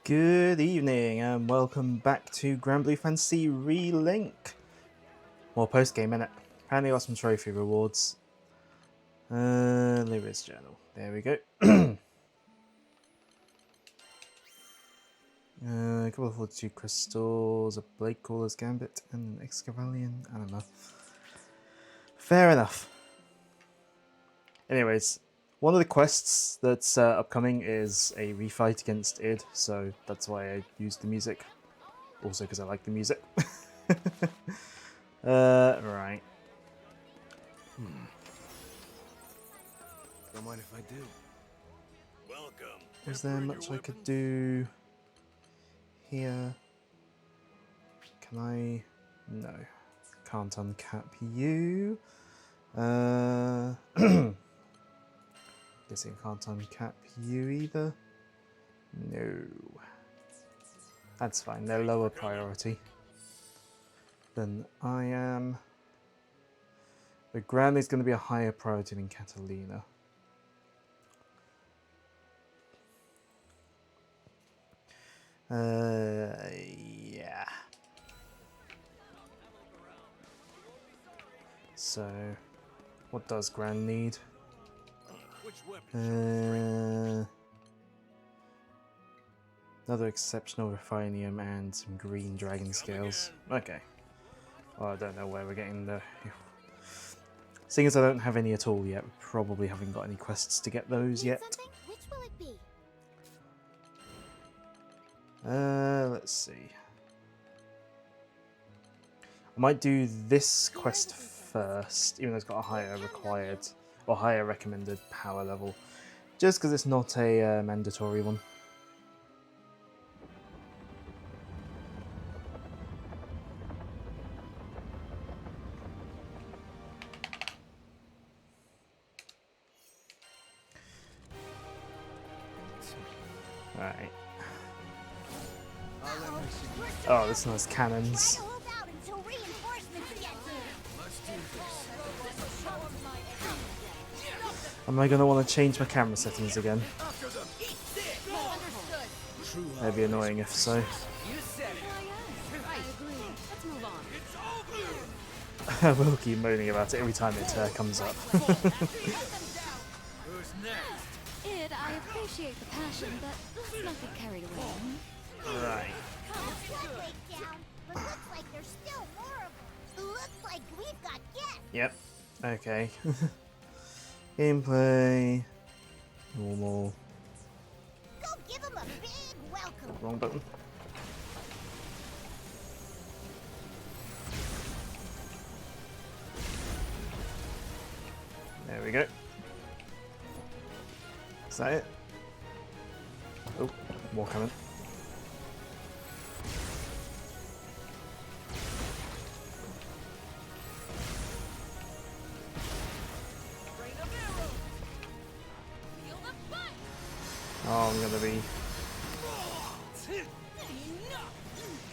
Good evening and welcome back to Granblue Fantasy Relink. More post-game, innit? Apparently got some trophy rewards. Lyris Journal. There we go. A couple of Fortitude Crystals, a Blade Caller's Gambit, and an Excavalian Anima. Fair enough. Anyways, one of the quests that's upcoming is a refight against id, so that's why I used the music. Also because I like the music. Right. Don't mind if I do. Welcome. Is there much I could do here? Can I? No. Can't uncap you. Guessing I can't uncap you either. No. That's fine, they're lower priority than I am. But Gran is going to be a higher priority than Catalina. Yeah. So, what does Gran need? Another exceptional Refinium and some green dragon scales. Okay. Well, I don't know where we're getting the... Seeing as I don't have any at all yet, we probably haven't got any quests to get those yet. Which will it be? Let's see. I might do this quest first, even though it's got a higher required or higher recommended power level, just because it's not a mandatory one. Alright. Oh, this one has cannons. Am I going to want to change my camera settings again? That'd be annoying if so. I will keep moaning about it every time it comes up. I appreciate the passion, but let's not get carried away. Right. But looks like there's still more of them. Looks like we've got guests. Yep. Okay. Gameplay. Normal. Go give them a big welcome. Wrong button. There we go. Is that it? Oh, more coming. Oh, I'm gonna be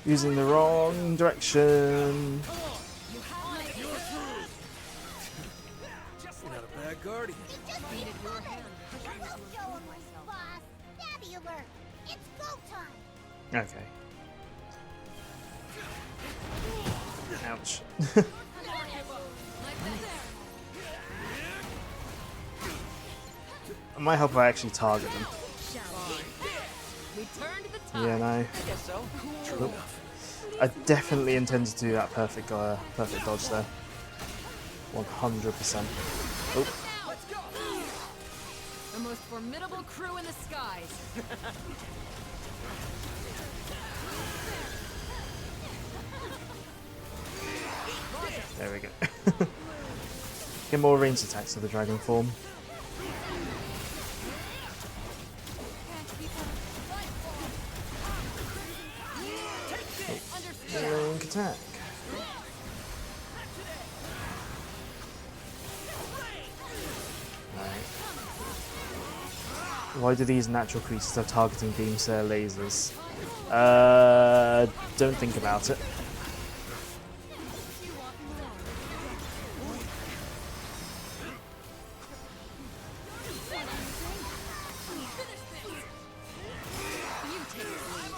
using the wrong direction. You're not a bad guardian. Just needed your hand. We'll show them, boss. Stabby alert. It's go time. Okay. Ouch. It might help if I actually target them. Yeah, no. Nope. I definitely intended to do that perfect dodge there. 100%. Oh. The most formidable crew in the skies. There we go. Get more ranged attacks to the dragon form. Relink attack. Right. Why do these natural creatures have targeting beams to their lasers? Don't think about it. You take the lead.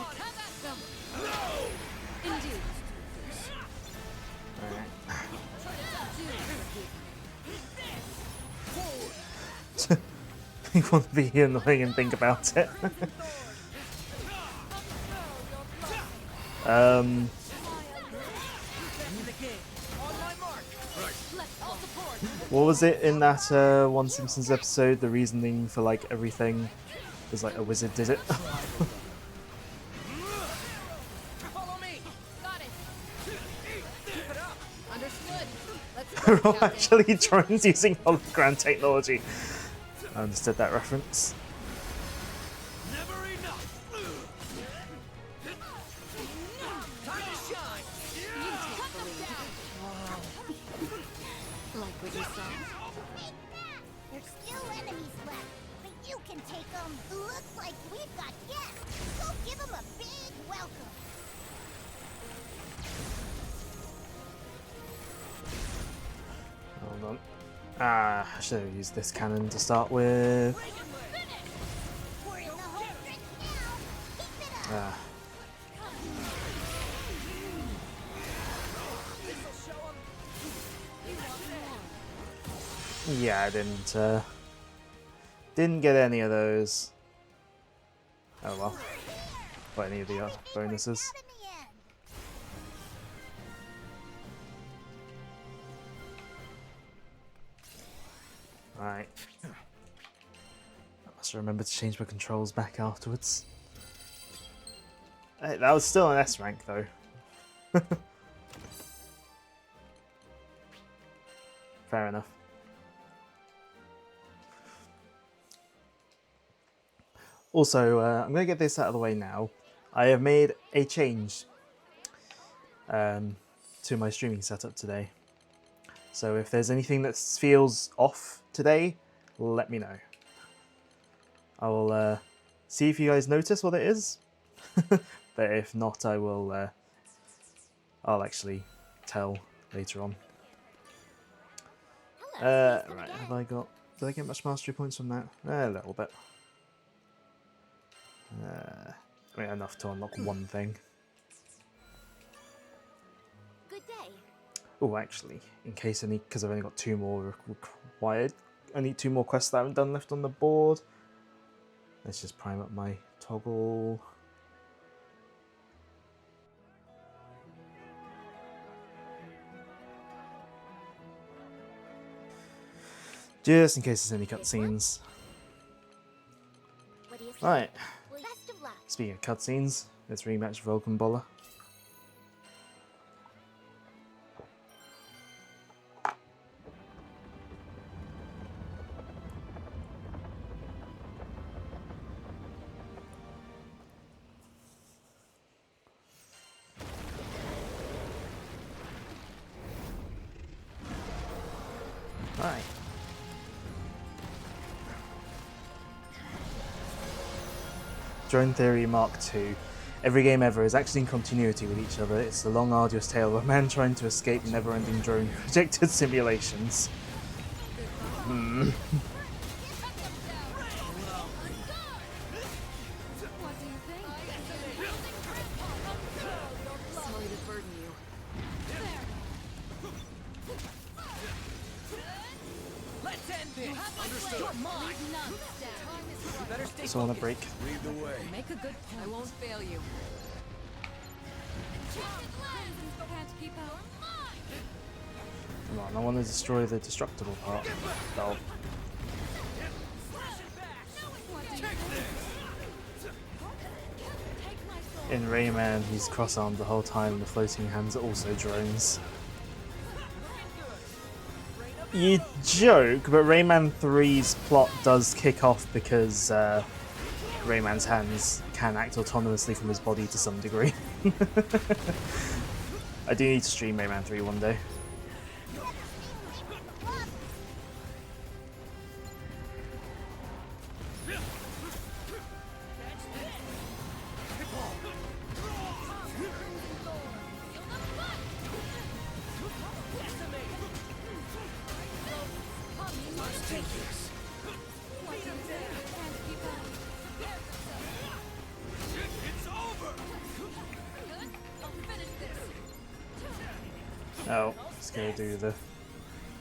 really want to be annoying and think about it. What was it in that one Simpsons episode? The reasoning for like everything was like a wizard did it. Follow me. Got it. Keep it up. Understood. Let's go, Captain. Actually, drones using hologram technology. I understood that reference. Never enough. Time to shine. Like what you saw? Take that! There's still enemies left, but you can take them. Looks like we've got guests. Go give them a big welcome. Hold on. Ah, I should have used this cannon to start with. We're in the home stretch now. Keep it up. Ah. Yeah, I didn't get any of those. Oh well. Or any of the bonuses. Out in the end. Right. I must remember to change my controls back afterwards. Hey, that was still an S rank though. Fair enough. Also, I'm going to get this out of the way now. I have made a change to my streaming setup today. So if there's anything that feels off today, let me know. I will see if you guys notice what it is. But if not, I will. I'll actually tell later on. Right, have I got? Did I get much mastery points from that? A little bit. I mean, enough to unlock one thing. Good day. Oh, actually, in case any, because I've only got 2 more required. I need 2 more quests that I haven't done left on the board. Let's just prime up my toggle. Just in case there's any cutscenes. What do you think? Right, Best of luck. speaking of cutscenes, let's rematch Vulcan Boller. Right. Drone Theory Mark II. Every game ever is actually in continuity with each other. It's the long, arduous tale of a man trying to escape never-ending drone projected simulations. What do you think? Sorry to burden you. Let's end this. Understood. You're mine. You better stay So on a focused. break. Lead the way. Make a good point. I won't fail you. Can't keep out. Come on, I want to destroy the destructible part. Oh. In Rayman, he's cross-armed the whole time. The floating hands are also drones. You joke, but Rayman 3's plot does kick off because Rayman's hands can act autonomously from his body to some degree. I do need to stream Rayman 3 one day. Oh, let's go do the...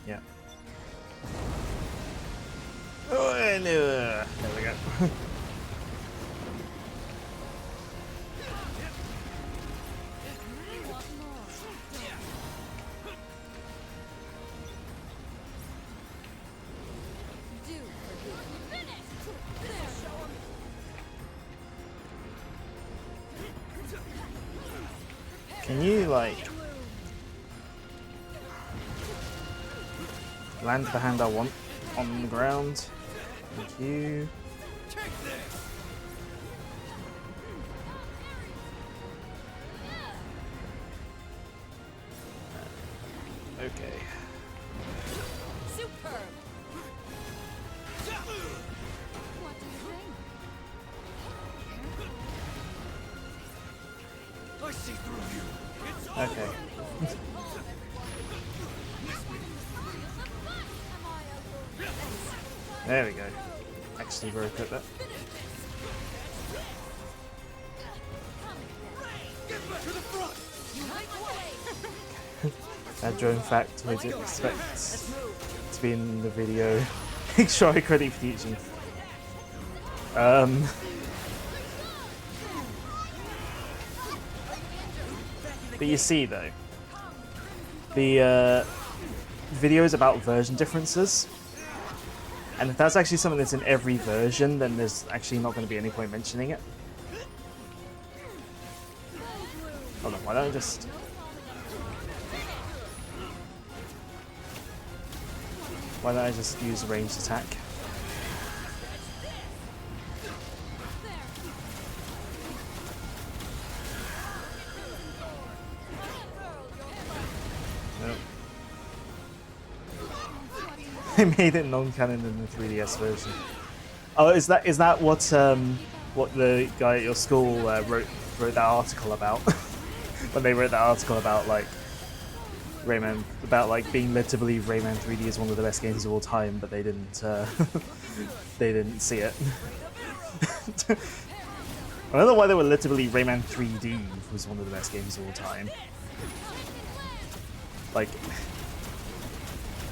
Yeah. Oh, and, there we go. Can you, like, land the hand I want on the ground? Thank you. Okay. Superb. What do you think? I see through you. It's Okay. There we go. Actually very quick there. get back to the front. That drone fact we didn't expect to be in the video. Extra credit for teaching. But you see though, the video is about version differences. And if that's actually something that's in every version, then there's actually not going to be any point mentioning it. Hold on, why don't I just... Why don't I just use a ranged attack? Nope. They made it non-canon in the 3DS version. Oh, is that what the guy at your school wrote that article about? When they wrote that article about like Rayman, about like being led to believe Rayman 3D is one of the best games of all time, but they didn't they didn't see it. I don't know why they were led to believe Rayman 3D was one of the best games of all time. Like,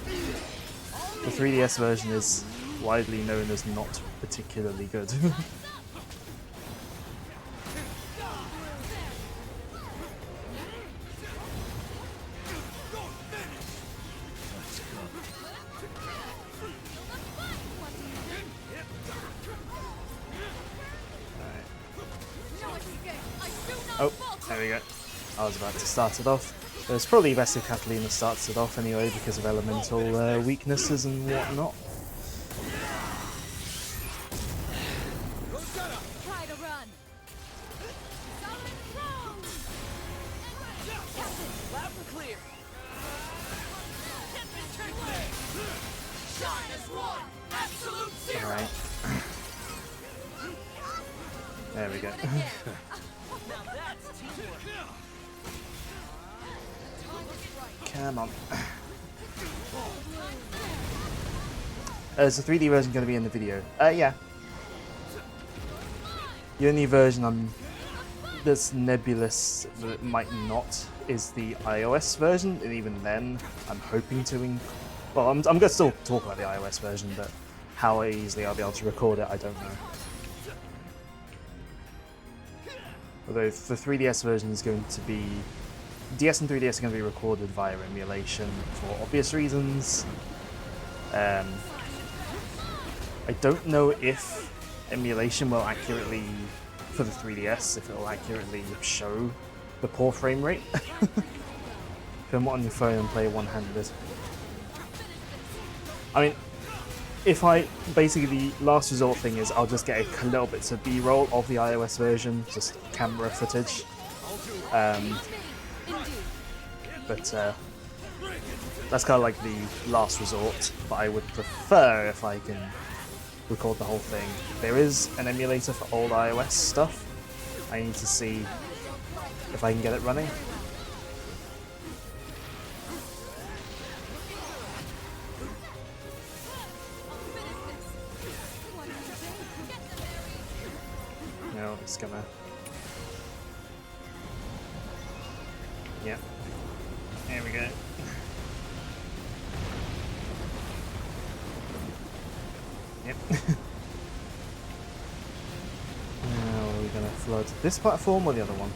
the 3DS version is widely known as not particularly good. Oh, there we go. I was about to start it off. But it's probably best if Catalina starts it off anyway because of elemental weaknesses and whatnot. Try to run. Loud and clear. Shine as one. Absolute zero. Alright. There we go. Now that's teamwork. Come on. Is the 3D version going to be in the video? Yeah. The only version that's nebulous that it might not is the iOS version, and even then, I'm hoping to. Well, I'm going to still talk about the iOS version, but how easily I'll be able to record it, I don't know. Although the 3DS version is going to be... DS and 3DS are going to be recorded via emulation for obvious reasons. I don't know if emulation will accurately, for the 3DS, if it will accurately show the poor frame rate. Film it on your phone and play one-handed. I mean, if I... Basically, the last resort thing is I'll just get a little bits of B-roll of the iOS version, just camera footage. But that's kind of like the last resort, but I would prefer if I can record the whole thing. There is an emulator for old iOS stuff. I need to see if I can get it running. No, it's gonna... Yeah. There we go. Yep. Now are we going to flood this platform or the other one?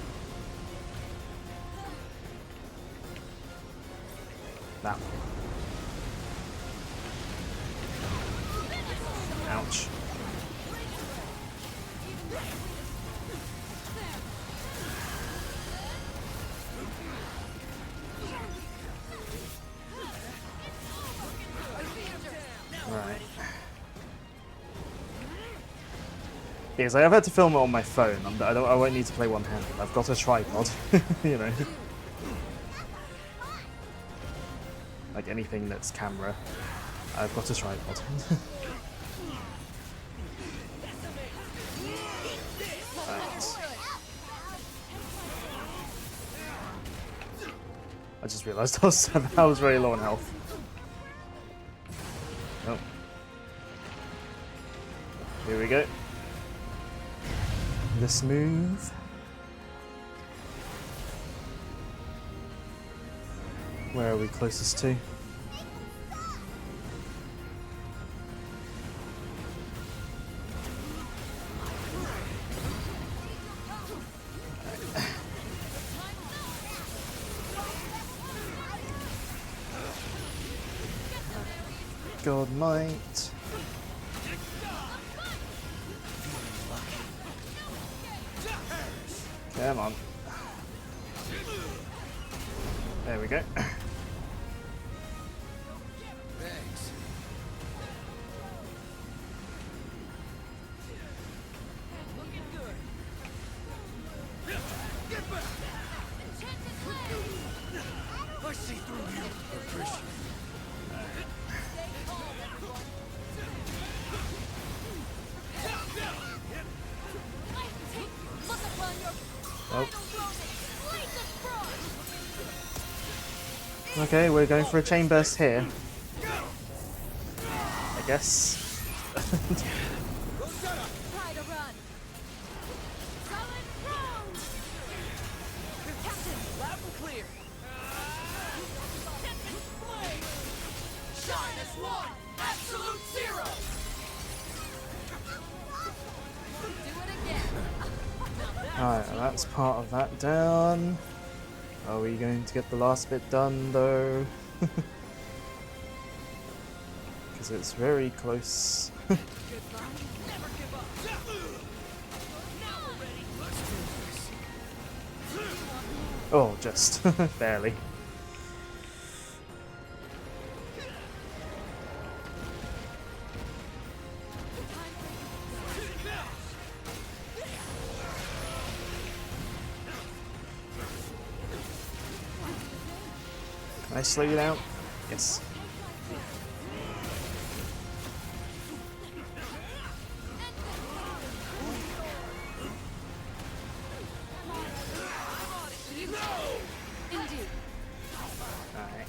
That one. Ouch. Right. Because I have had to film it on my phone. I won't need to play one-handed. I've got a tripod, you know. Like anything that's camera, I've got a tripod. Right. I just realised I was very low on health. Oh. Here we go. This move. Where are we closest to? God might. Come on. There we go. Thanks. Looking good. Get back! I see through you, Patricia. Oh. Okay, we're going for a chain burst here. I guess. Try to run. Solid round. Captain, loud and clear. Shine as one. Absolute zero. Do it again. Alright, well, that's part of that done. Are we going to get the last bit done though? Because it's very close. Never give up. Now we're ready. Let's do this. Oh, just barely. Can I slow you down? Yes. Indeed. Alright.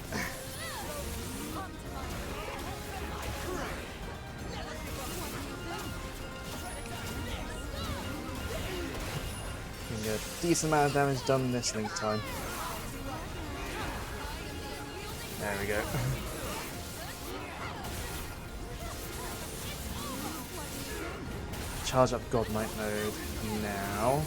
Can get a decent amount of damage done this link time. There we go. Charge up Godmite mode now.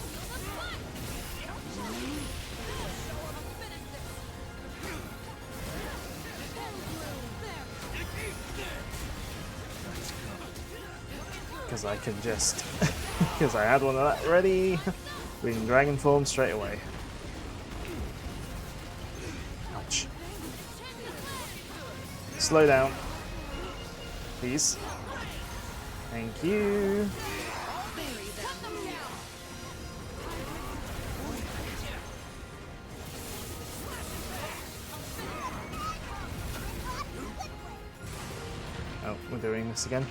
Because I can just... because I had one of that ready. We can Dragon Form straight away. Ouch. Slow down. Please. Thank you. Oh, we're doing this again.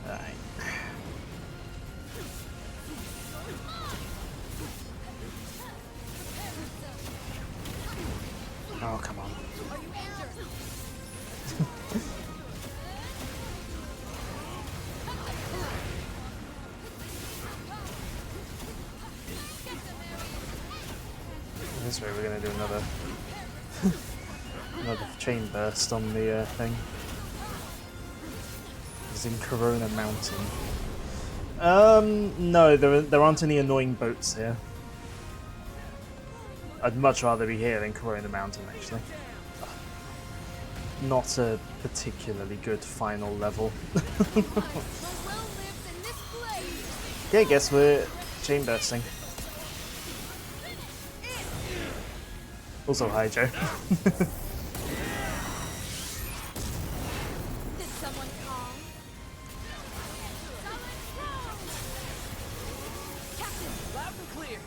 Alright. Oh, come on. this way we're gonna do another another chain burst on the thing. It's in Corona Mountain. No, there aren't any annoying boats here. I'd much rather be here than Corona Mountain, actually. Not a particularly good final level. Okay, guess we're chain bursting. Also, hi, Joe. Did someone call? Captain, loud and clear.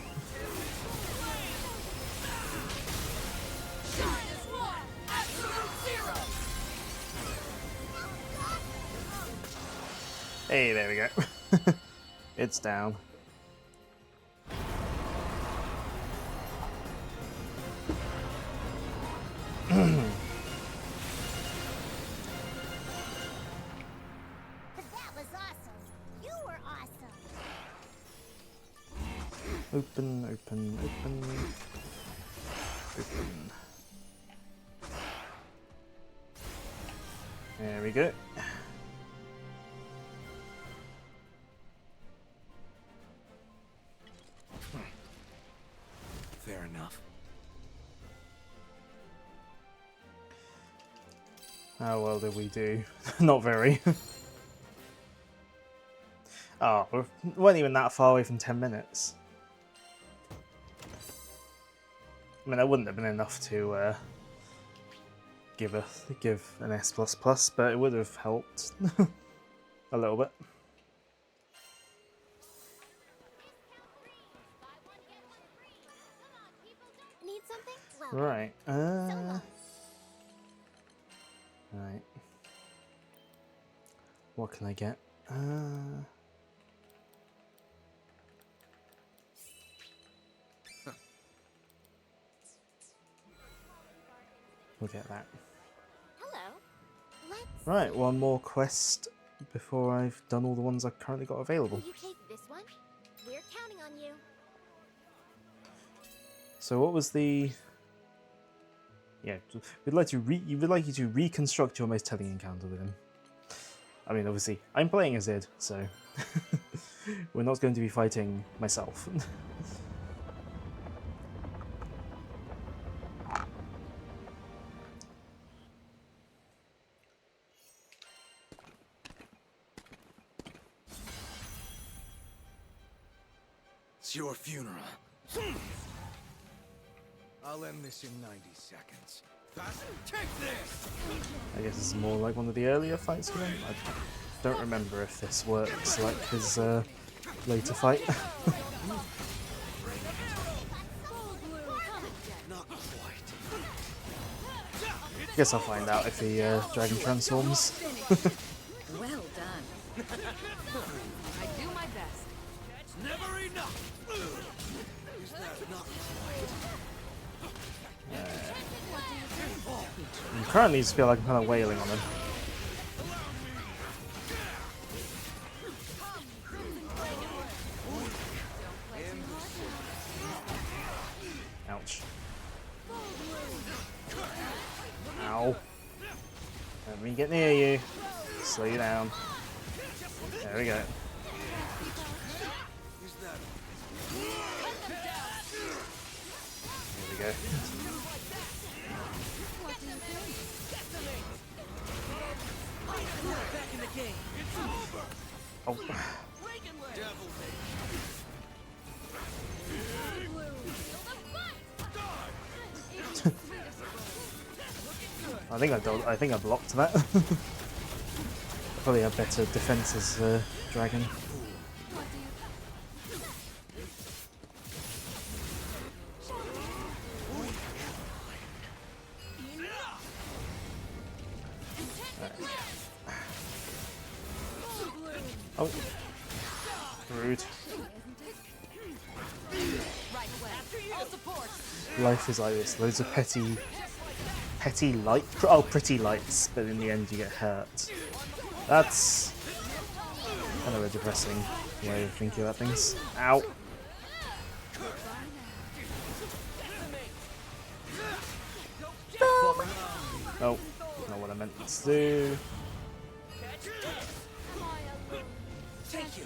Hey, there we go. It's down. That was awesome. You were awesome. Open, open, open. Open. There we go. Fair enough. How well did we do? Not very. Oh, we weren't even that far away from 10 minutes. I mean, that wouldn't have been enough to give an S++, but it would have helped a little bit. Need something? Well, Right. so long. Right. What can I get? We'll get that. Hello. Let's. Right, one more quest before I've done all the ones I've currently got available. Will you take this one? We're counting on you. So what was the... Yeah, we'd like you to reconstruct your most telling encounter with him. I mean, obviously, I'm playing as Id, so we're not going to be fighting myself. It's your funeral. I'll end this in 90 seconds. Fast, take this! I guess this is more like one of the earlier fights with him. I don't remember if this works like his later fight. Not quite. Guess I'll find out if he dragon transforms. Well done. I do my best. It's never enough! Is that not quite? I currently just feel like I'm kind of wailing on him. Ouch. Ow. Let me get near you. Slow you down. There we go. There we go. Back in the game. It's over! Oh. I think I blocked that. Probably have better defense as dragon. Oh, rude. Life is like this. Loads of petty pretty lights, but in the end you get hurt. That's kind of a depressing way of thinking about things. Ow. Oh, not what I meant to do. Thank you.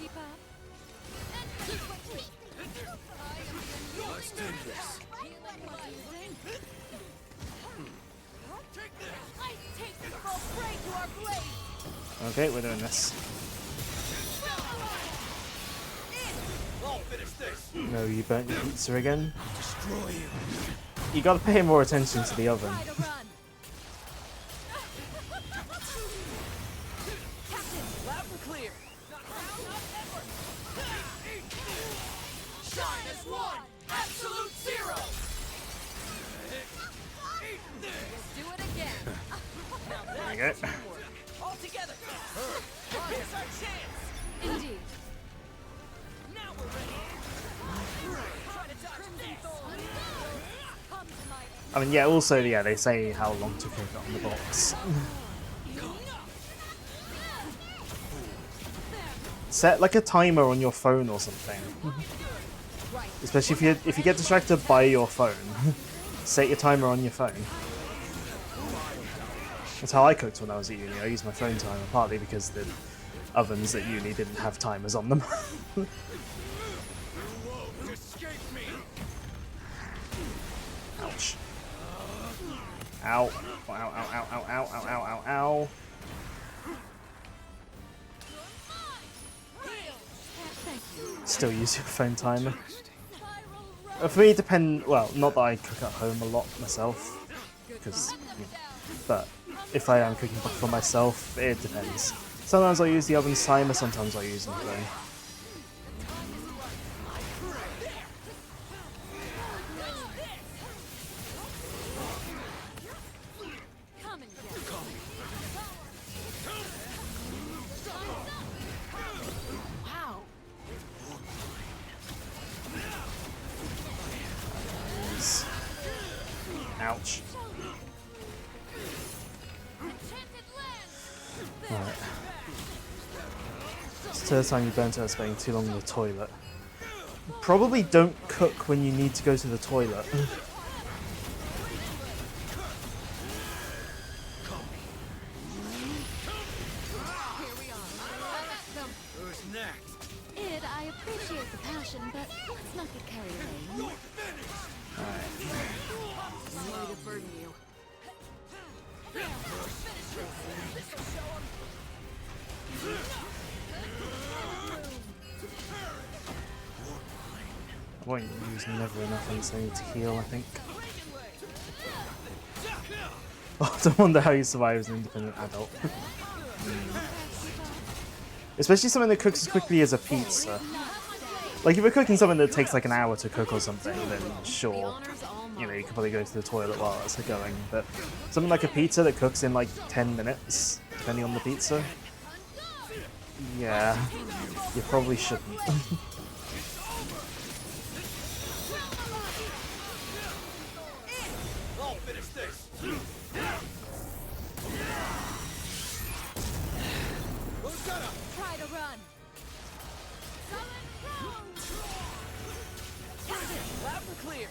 Let's do this. Okay, we're doing this. I'll finish this. No, you burnt your pizza again. Destroy you. You gotta pay more attention to the oven. Loud and clear. Shine as one. Absolute zero. Do it again. There we go. All together. Here's our chance. Indeed. Now we're ready. Try to dodge this. Come to my aid. I mean, yeah, also, yeah, they say how long to cook it on the box. Set like a timer on your phone or something. Especially if you get distracted by your phone, set your timer on your phone. That's how I cooked when I was at uni. I used my phone timer partly because the ovens at uni didn't have timers on them. You won't escape me. Ouch. Ow. Ow, ow, ow, ow, ow, ow, ow, ow, ow. Still use your phone timer. For me, it depends. Well, not that I cook at home a lot myself, because. But if I am cooking for myself, it depends. Sometimes I use the oven's timer, sometimes I use my phone. Come and get it. Wow. Ouch. Alright. It's the third time you burnt out spending too long in the toilet. Probably don't cook when you need to go to the toilet. Who's next? Id, I appreciate the passion, but let's not get carried away. Sorry to burden you. I won't use never enough unless I need to heal, I think. Oh, I wonder how you survive as an independent adult. Especially something that cooks as quickly as a pizza. Like, if you're cooking something that takes like an hour to cook or something, then sure, you know, you could probably go to the toilet while it's going. But something like a pizza that cooks in like 10 minutes, depending on the pizza, yeah, you probably shouldn't. I'll finish this. Who's gonna? Try to run. Loud and clear.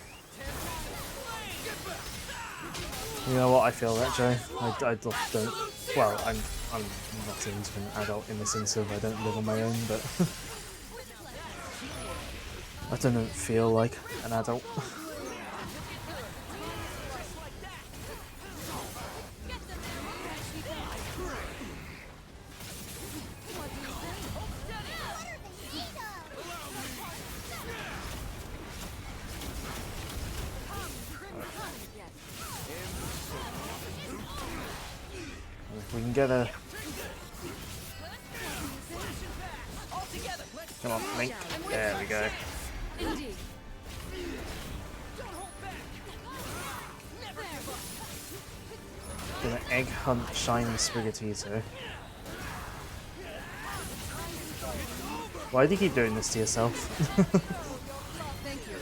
You know what? I feel that, Joe. I don't. Well, I'm not into an adult in the sense of I don't live on my own, but I don't feel like an adult. If we can get a... Come on, Link. There we go. Indeed. Gonna egg hunt shiny Sprigatito. Why do you keep doing this to yourself? Thank you.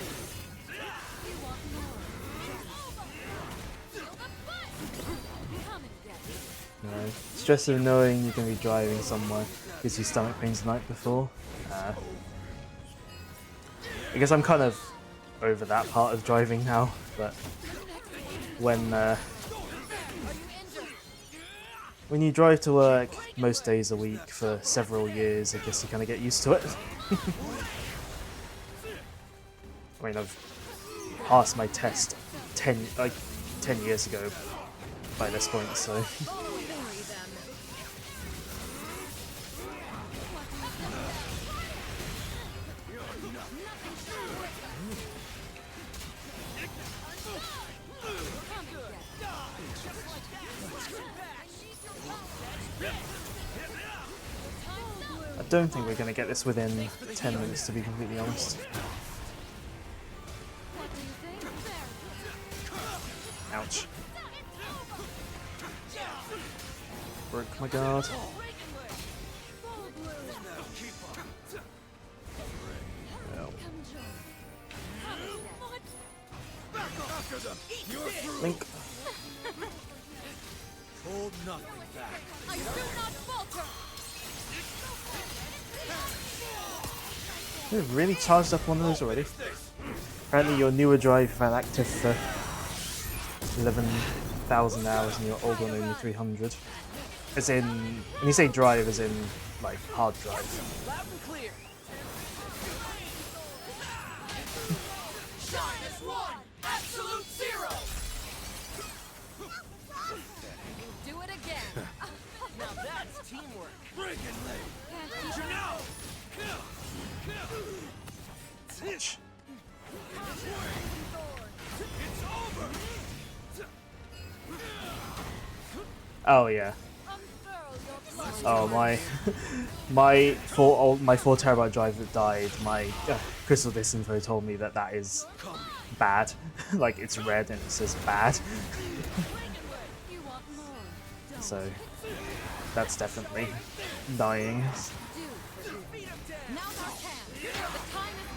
You know, stress of knowing you're going to be driving somewhere gives you stomach pains the night before. I guess I'm kind of over that part of driving now, but when when you drive to work most days a week for several years, I guess you kind of get used to it. I mean, I've passed my test 10 years ago by this point, so. I don't think we're going to get this within 10 minutes, to be completely honest. Ouch. Broke my guard. Well. Link. Hold nothing back. I do not falter. We've really charged up one of those already. Apparently your newer drive you've had active for 11,000 hours and your old one only 300. As in, when you say drive, as in like hard drive. Loud and clear. -1, absolute 0. Do it again. Now that's teamwork. Bring it, late. Ranger now. Ouch. It's over. Oh yeah. Oh my, my 4 terabyte drive that died. My Crystal Disinfo told me that that is bad. Like it's red and it says bad. So that's definitely dying. Now's our chance. The time is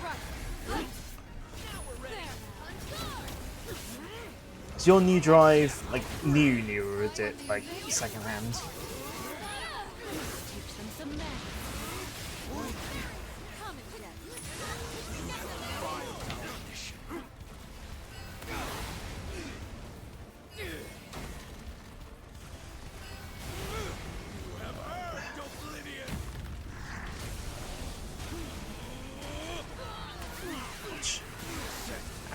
right. Is your new drive like new or is it like second hand?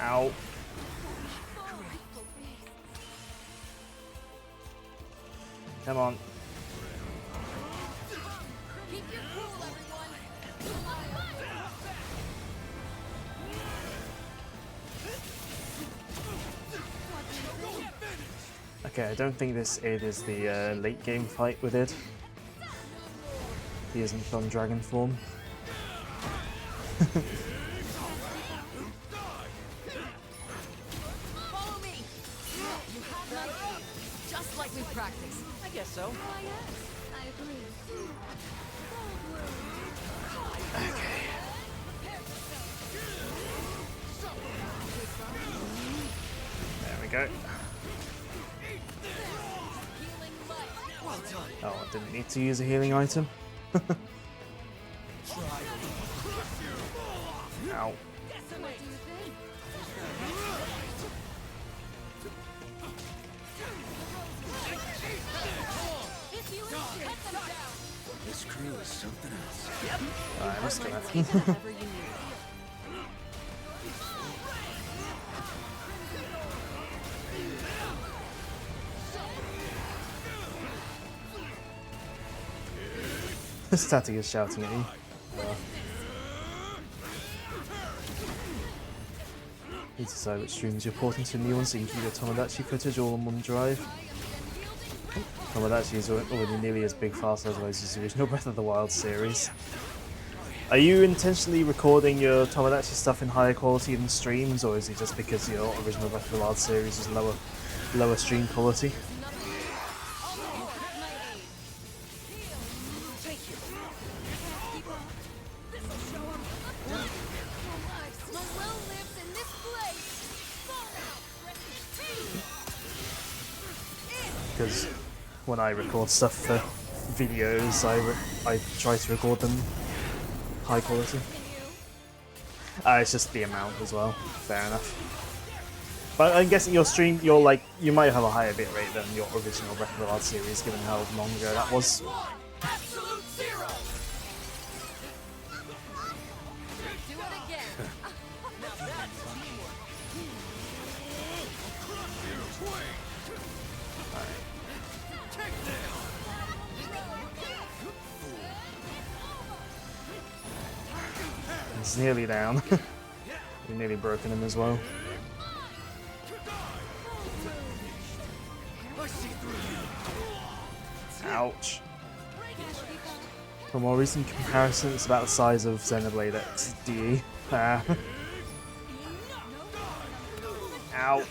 Ow. Come on. Keep your cool, everyone. Okay, I don't think this Id is the late game fight with Id. He isn't on dragon form. Follow me. You have my aid. Just like we practiced. I guess so. Why, yes, I agree. There we go. Healing light. Oh, I didn't need to use a healing item. Ow. What do you think? If you insist, cut them down. This crew is something else. Alright, let's go. Whatever you need. Static is shouting at you. Need to decide which streams you're porting to new ones so you can keep your Tomodachi footage all on one drive. Tomodachi is already nearly as big file size-wise as the original Breath of the Wild series. Are you intentionally recording your Tomodachi stuff in higher quality than streams, or is it just because your original Breath of the Wild series is lower stream quality? Because when I record stuff for videos, I try to record them high quality. It's just the amount as well. Fair enough. But I'm guessing your stream, you might have a higher bit rate than your original Breath of the Wild series, given how long ago that was. Absolute zero. Do it again. Now that's teamwork. He's nearly down. We've nearly broken him as well. Ouch. For more recent comparison, it's about the size of Xenoblade X DE. Ah. Ow.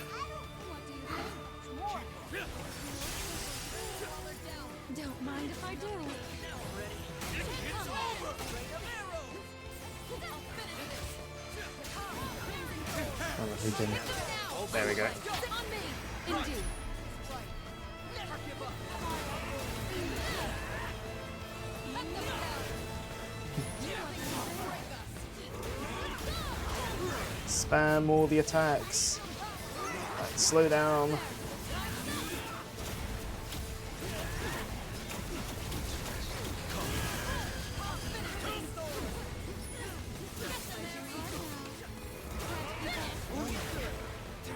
Don't mind if I do. Oh, we can... There we go. On me. Indeed. Spam all the attacks. Right, slow down.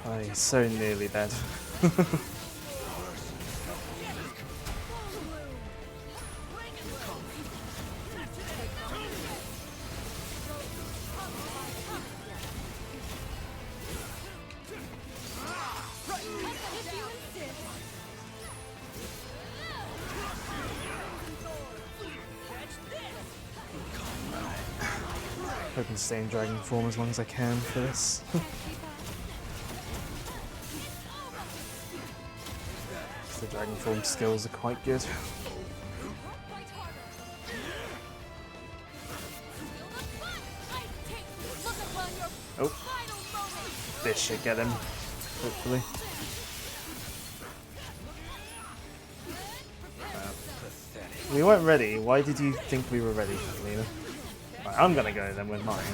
Oh, he's so nearly dead. Hoping to stay in dragon form as long as I can for this. The dragon form skills are quite good. Oh, this should get him, hopefully. We weren't ready. Why did you think we were ready, Lena? Right, I'm gonna go then with mine.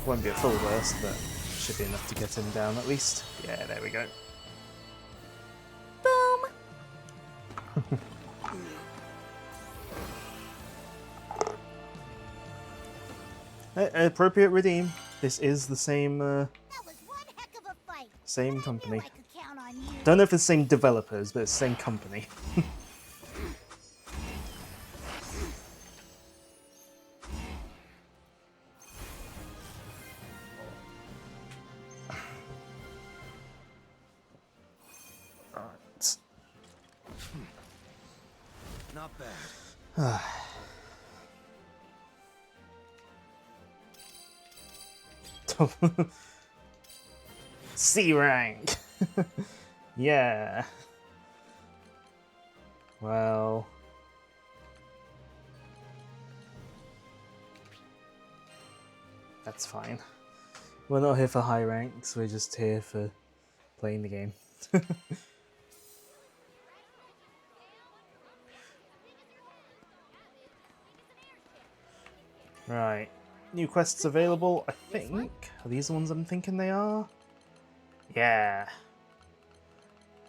Won't be a full burst, but should be enough to get him down at least. Yeah, there we go. Boom! Appropriate redeem. This is the same That was one heck of a fight. same I knew company. I could count on you. Don't know if it's the same developers, but it's the same company. Alright. Not bad. C rank. Yeah. Well. That's fine. We're not here for high ranks, we're just here for playing the game. Right. New quests available, I think. Are these the ones I'm thinking they are? Yeah.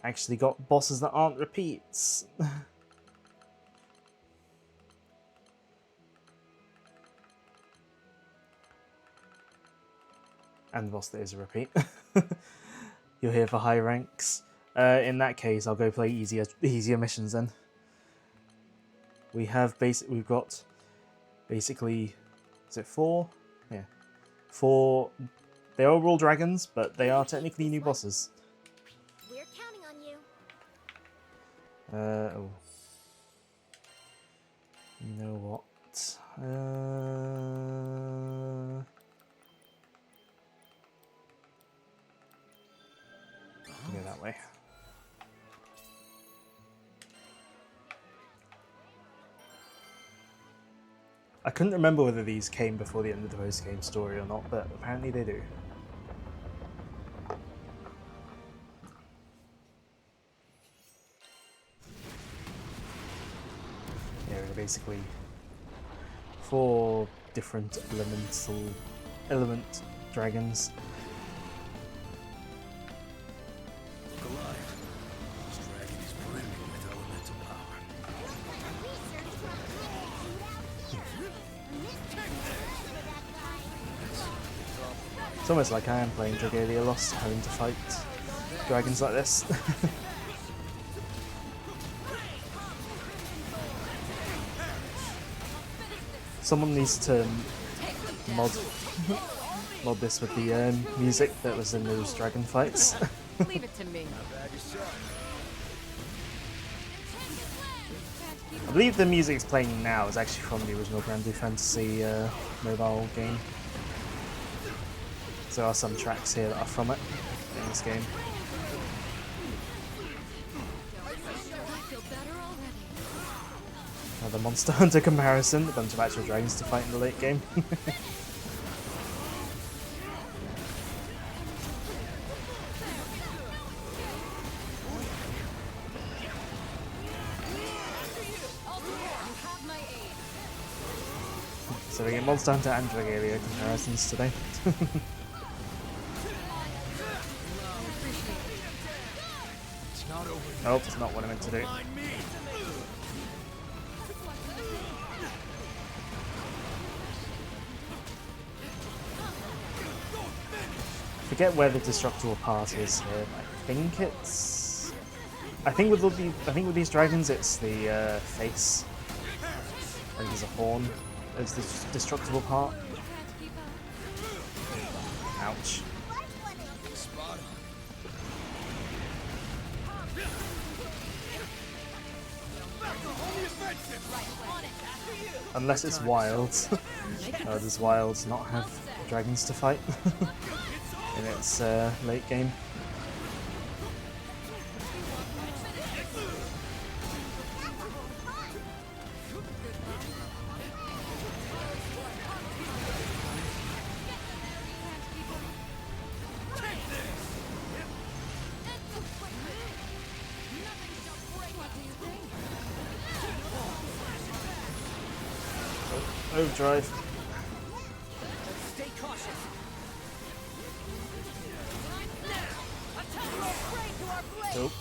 Actually got bosses that aren't repeats. And the boss that is a repeat. You're here for high ranks. In that case, I'll go play easier missions then. We've got basically, is it 4? Yeah, 4. They are all dragons, but they are technically new bosses. We're counting on you. Oh. You know what? Go that way. I couldn't remember whether these came before the end of the post-game story or not, but apparently they do. Yeah, they're basically 4 different elemental element dragons. Goliath. This dragon is brimming with elemental power. It's almost like I am playing Dragalia Lost, having to fight dragons like this. Someone needs to mod this with the music that was in those dragon fights. Leave it to me. I believe the music it's playing now is actually from the original Granblue Fantasy mobile game. There are some tracks here that are from it in this game. I feel better already. Another Monster Hunter comparison, a bunch of actual dragons to fight in the late game. So we get Monster Hunter and Dragalia comparisons today. It's not over. Nope, it's not what I meant to do. Mind me. Forget where the destructible part is here. I think with these dragons, it's the face. I think there's a horn as the destructible part. Ouch. Spot on. Unless it's wild. Does wild not have dragons to fight in its late game? Overdrive. Stay cautious. Oh.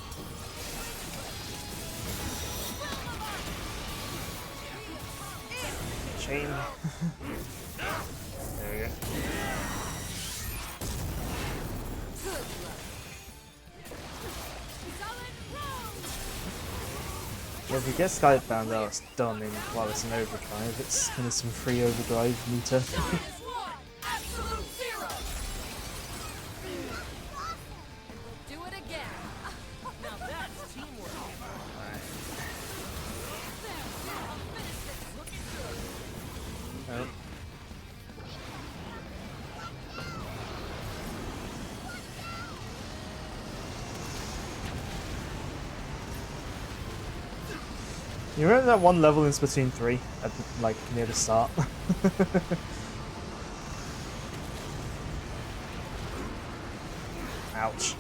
Chain. There we go. Well, if you get Skybound, that's done in while it's an overdrive. It's kind of some free overdrive meter. Absolute zero. Do it again. Now that's teamwork. Oh. You remember that one level in Splatoon 3 at the, like near the start? Ouch.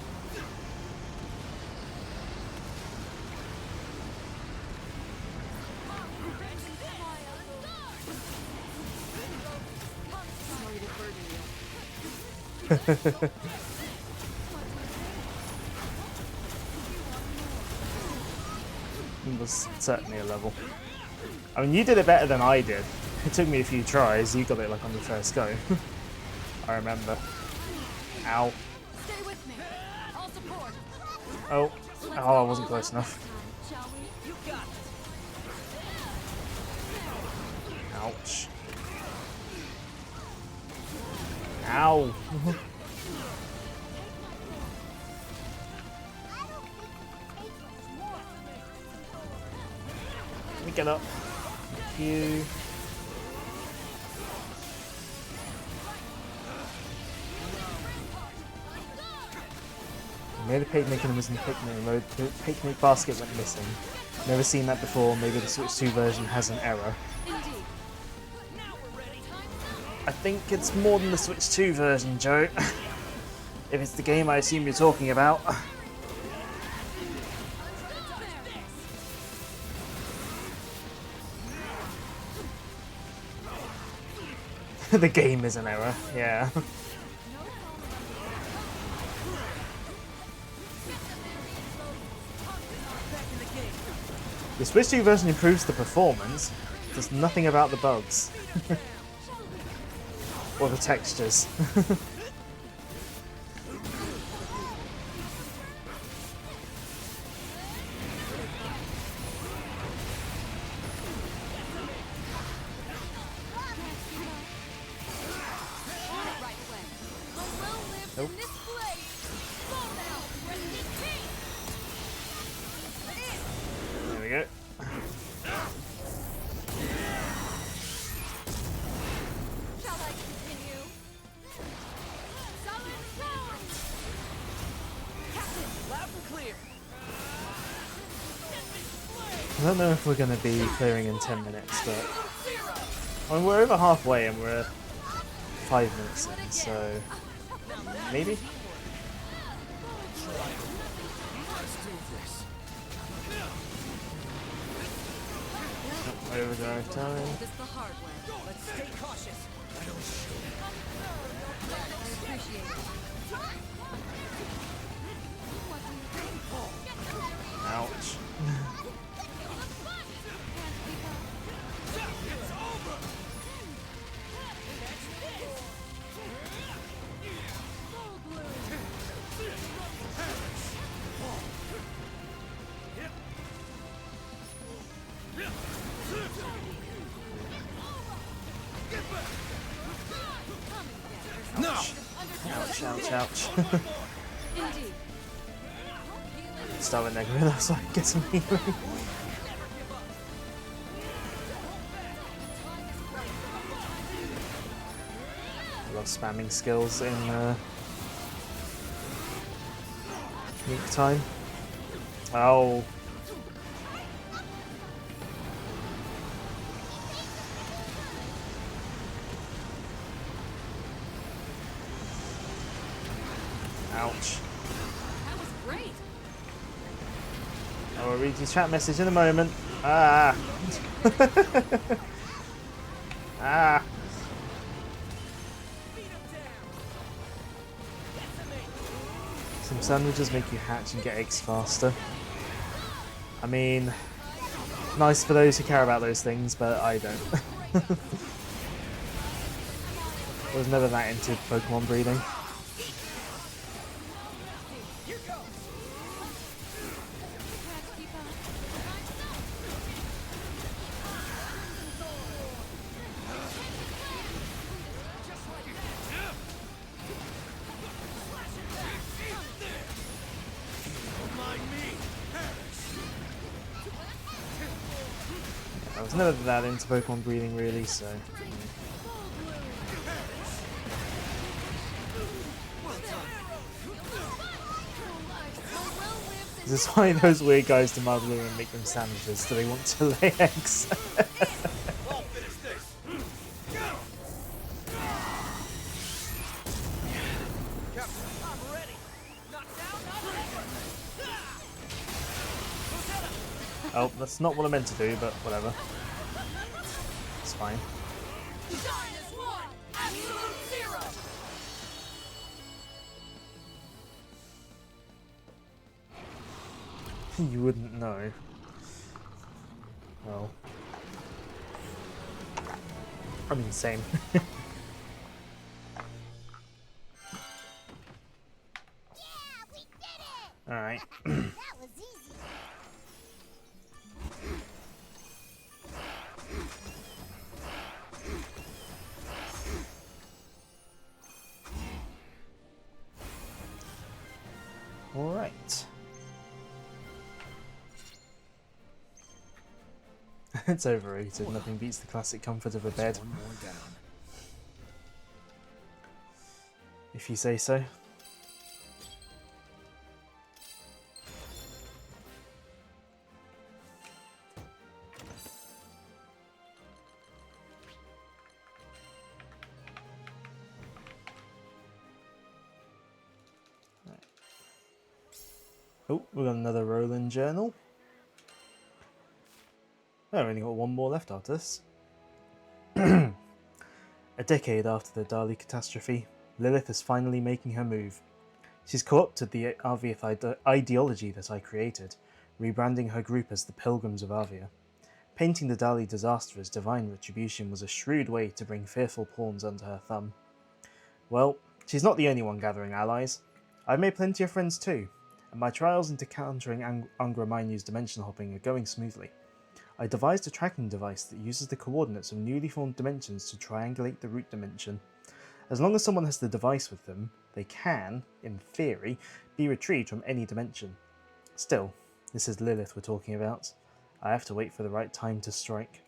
It was certainly a level. I mean, you did it better than I did. It took me a few tries. You got it like on the first go. I remember. Ow. Stay with me. I'll support. Oh. Oh, I wasn't close enough. Shall we? You got it. Ouch. Ow. Let me get up. Thank you. Maybe the picnic was in the picnic mode. The picnic basket went missing. Never seen that before. Maybe the Switch 2 version has an error. Indeed. I think it's more than the Switch 2 version, Joe. If it's the game I assume you're talking about. The game is an error, yeah. The Switch 2 version improves the performance, does nothing about the bugs. Or the textures. Nope. There we go. Shall I continue? Solid stone! Loud and clear. I don't know if we're going to be clearing in 10 minutes, but I mean, we're over halfway and we're 5 minutes in, so maybe? Oh, overdrive time. This the hard way. Let's stay cautious. I appreciate it. Ouch. No! Ouch, ouch, ouch. Indeed. Start with negative, so I can get some healing. I love spamming skills in nuke time. Oh. Ouch. That was great. I will read your chat message in a moment. Ah. Ah. Some sandwiches make you hatch and get eggs faster. I mean, nice for those who care about those things, but I don't. I was never that into Pokemon breeding. I was never that into Pokemon breeding really, so. This is why those weird guys demand Blue and make them sandwiches, so they want to lay eggs. I'll finish this! I'm ready. Not now, not ever. Oh, that's not what I meant to do, but whatever. It's fine. Minus one. Absolute zero. You wouldn't know. Well. I mean, same. Yeah, we did it! Alright. That was easy. Alright. It's overrated. Nothing beats the classic comfort of a bed. One more down. If you say so. Oh, we've got another Roland journal. Oh, I've only got one more left after this. A decade after the Dali catastrophe, Lilith is finally making her move. She's co-opted the Arviath ideology that I created, rebranding her group as the Pilgrims of Arvia. Painting the Dali disaster as divine retribution was a shrewd way to bring fearful pawns under her thumb. Well, she's not the only one gathering allies. I've made plenty of friends too, and my trials into countering Angra Mainyu's dimension hopping are going smoothly. I devised a tracking device that uses the coordinates of newly formed dimensions to triangulate the root dimension. As long as someone has the device with them, they can, in theory, be retrieved from any dimension. Still, this is Lilith we're talking about. I have to wait for the right time to strike.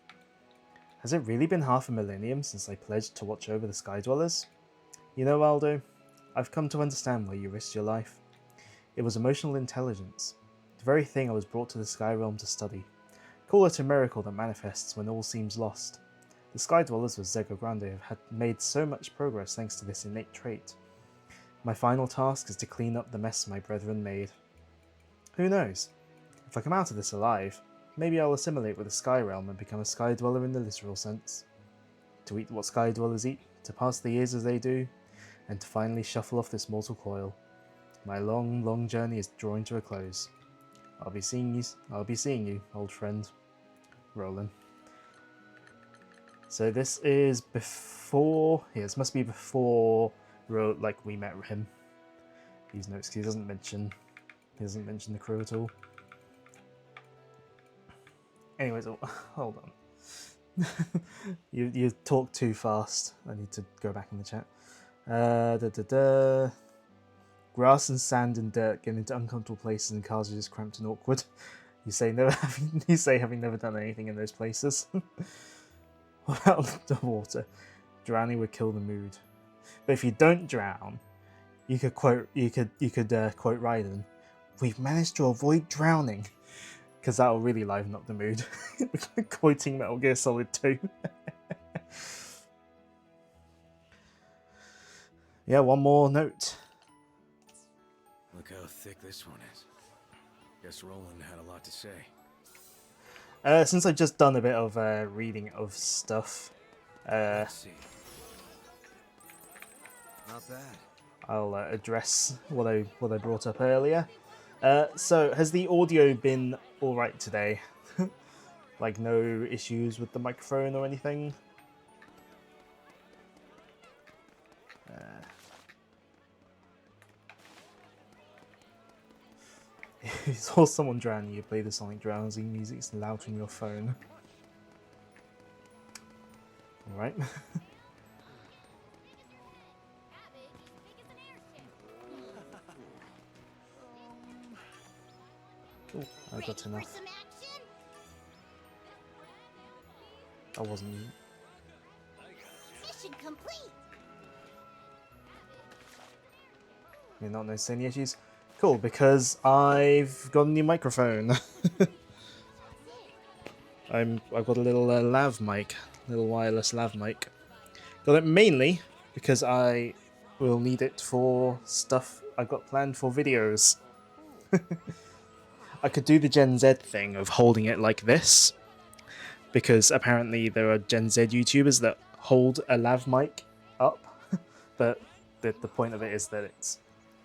Has it really been half a millennium since I pledged to watch over the Sky Dwellers? You know, Aldo, I've come to understand why you risked your life. It was emotional intelligence, the very thing I was brought to the Sky Realm to study. Call it a miracle that manifests when all seems lost. The Sky Dwellers of Zego Grande have made so much progress thanks to this innate trait. My final task is to clean up the mess my brethren made. Who knows? If I come out of this alive, maybe I'll assimilate with the Sky Realm and become a Sky Dweller in the literal sense. To eat what Sky Dwellers eat, to pass the years as they do, and to finally shuffle off this mortal coil. My long, long journey is drawing to a close. I'll be seeing you, old friend. Roland. So this is before... Yeah, this must be before we met him. These notes, because he doesn't mention the crew at all. Anyways, hold on. you talk too fast. I need to go back in the chat. Grass and sand and dirt get into uncomfortable places and cars are just cramped and awkward. You say having never done anything in those places. What about the water? Drowning would kill the mood. But if you don't drown, you could quote Raiden. We've managed to avoid drowning, because that'll really liven up the mood. Quoting Metal Gear Solid 2. Yeah, one more note. Look how thick this one is. Guess Roland had a lot to say. Since I've just done a bit of reading of stuff, Let's see. Not bad. I'll address what I brought up earlier. So, has the audio been alright today? Like, no issues with the microphone or anything? If you saw someone drowning, you play the Sonic drowsy music, it's loud from your phone. Alright. Cool, I got enough. That wasn't me. Mission complete. You're not noticing any issues? Cool, because I've got a new microphone. I've got a little lav mic, little wireless lav mic. Got it mainly because I will need it for stuff I've got planned for videos. I could do the Gen Z thing of holding it like this, because apparently there are Gen Z YouTubers that hold a lav mic up, but the point of it is that it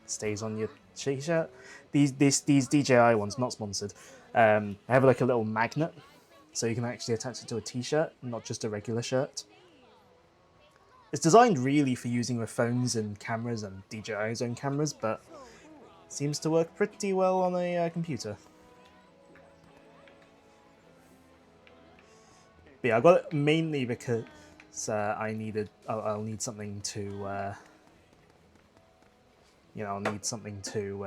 stays on your t-shirt. These DJI ones, not sponsored, have like a little magnet, so you can actually attach it to a t-shirt, not just a regular shirt. It's designed really for using with phones and cameras and DJI's own cameras, but seems to work pretty well on a computer. But yeah, I got it mainly because I'll need something to I'll need something to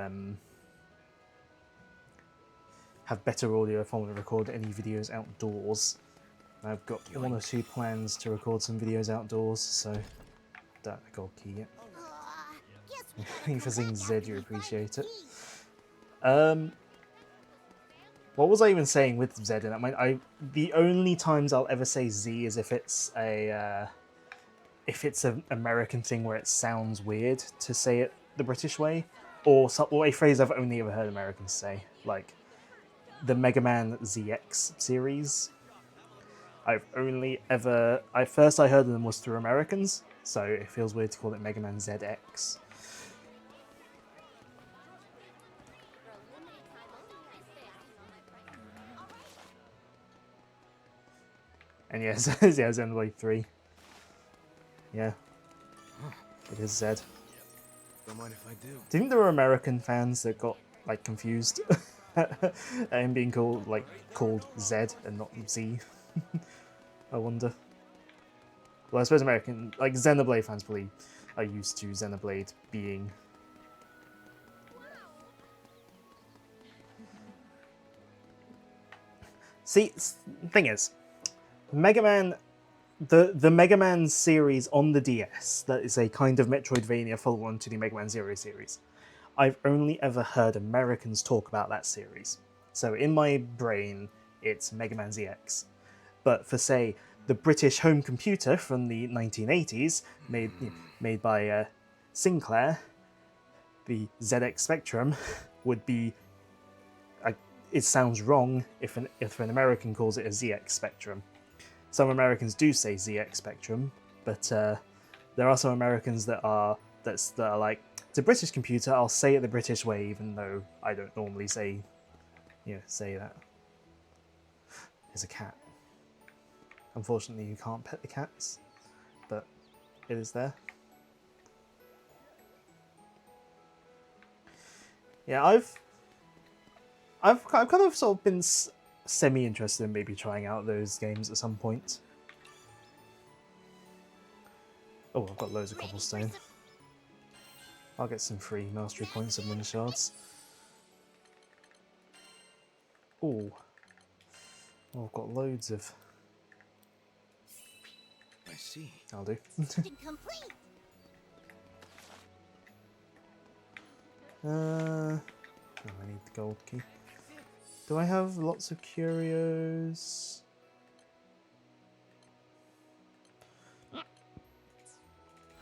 have better audio if I want to record any videos outdoors. I've got one or two plans to record some videos outdoors, so don't have a gold key yet. Thank you for saying Z, you appreciate it. What was I even saying with Z in that? The only times I'll ever say Z is if it's an American thing where it sounds weird to say it the British way, or a phrase I've only ever heard Americans say, like the Mega Man ZX series. I've only ever... First I heard of them was through Americans, so it feels weird to call it Mega Man ZX. And yes, yeah, Xenoblade 3. Yeah, it is Z. Don't mind if I do. Do you think there were American fans that got like confused at him being called Z and not Z? I wonder. Well, I suppose American Xenoblade fans probably are used to Xenoblade being. See, thing is, Mega Man, the Mega Man series on the DS, that is a kind of Metroidvania follow-on to the Mega Man Zero series. I've only ever heard Americans talk about that series. So in my brain, it's Mega Man ZX. But for, say, the British home computer from the 1980s, made by Sinclair, the ZX Spectrum would be... it sounds wrong if an American calls it a ZX Spectrum. Some Americans do say ZX Spectrum, but there are some Americans that are like, it's a British computer, I'll say it the British way, even though I don't normally say that. There's a cat. Unfortunately, you can't pet the cats, but it is there. Yeah, I've kind of sort of been semi-interested in maybe trying out those games at some point. Oh, I've got loads of cobblestone. I'll get some free mastery points and wind shards. Oh, I've got loads of. I see. I'll do. Complete. Oh, I need the gold key. Do I have lots of curios?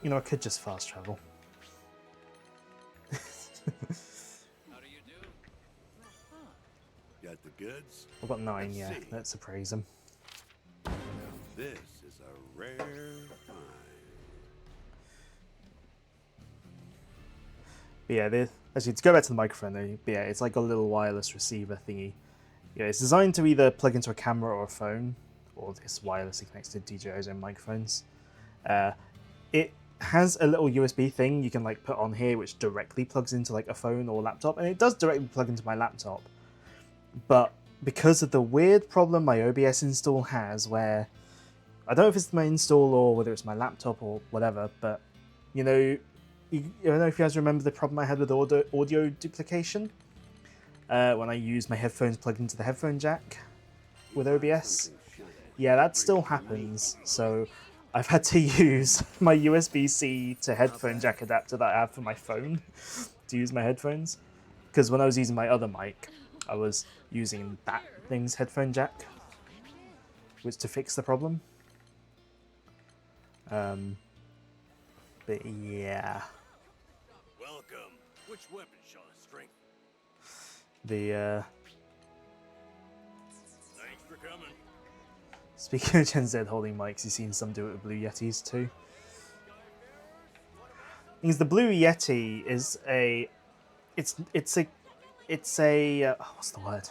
You know, I could just fast travel. Got the goods? I've got 9, yeah. Let's appraise them. Now this is a rare find. But yeah, actually, to go back to the microphone though, but yeah, it's like a little wireless receiver thingy. Yeah, it's designed to either plug into a camera or a phone, or it's wirelessly connected to DJI's own microphones. It has a little USB thing you can like put on here, which directly plugs into like a phone or laptop, and it does directly plug into my laptop. But because of the weird problem my OBS install has, where I don't know if it's my install or whether it's my laptop or whatever, but you know, I don't know if you guys remember the problem I had with audio duplication when I used my headphones plugged into the headphone jack with OBS. Yeah, that still happens. So I've had to use my USB-C to headphone jack adapter that I have for my phone to use my headphones. Because when I was using my other mic, I was using that thing's headphone jack, which to fix the problem. But yeah. Welcome. Which weapon shall I strengthen? Thanks for coming. Speaking of Gen Z holding mics, you've seen some do it with Blue Yetis too. Because the Blue Yeti is it's a what's the word?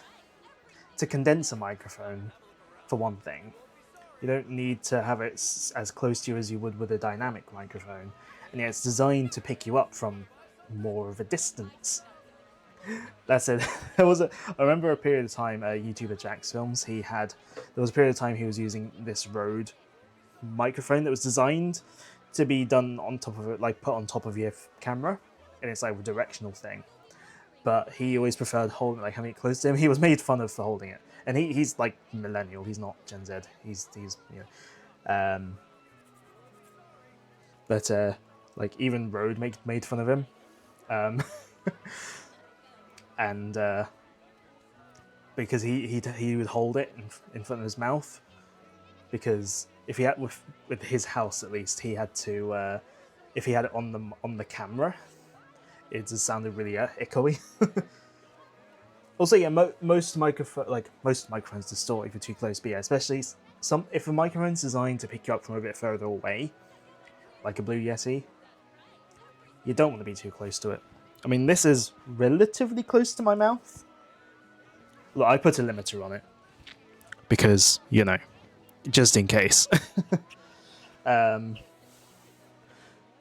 It's a condenser microphone, for one thing. You don't need to have it as close to you as you would with a dynamic microphone, and yeah, it's designed to pick you up from more of a distance. That's it. I remember a period of time, YouTuber Jack's Films, there was a period of time he was using this Rode microphone that was designed to be done on top of it, like put on top of your camera, and it's like a directional thing. But he always preferred holding, like having it close to him. He was made fun of for holding it, and he's like millennial. He's not Gen Z. He's you know, but like even Rode made fun of him. And because he would hold it in front of his mouth, because if he had with his house at least, he had to if he had it on the camera, it just sounded really echoey. Also, yeah, most microphones distort if you're too close, but yeah, especially if a microphone's designed to pick you up from a bit further away, like a Blue Yeti, you don't want to be too close to it. I mean, this is relatively close to my mouth. Look, I put a limiter on it because, you know, just in case.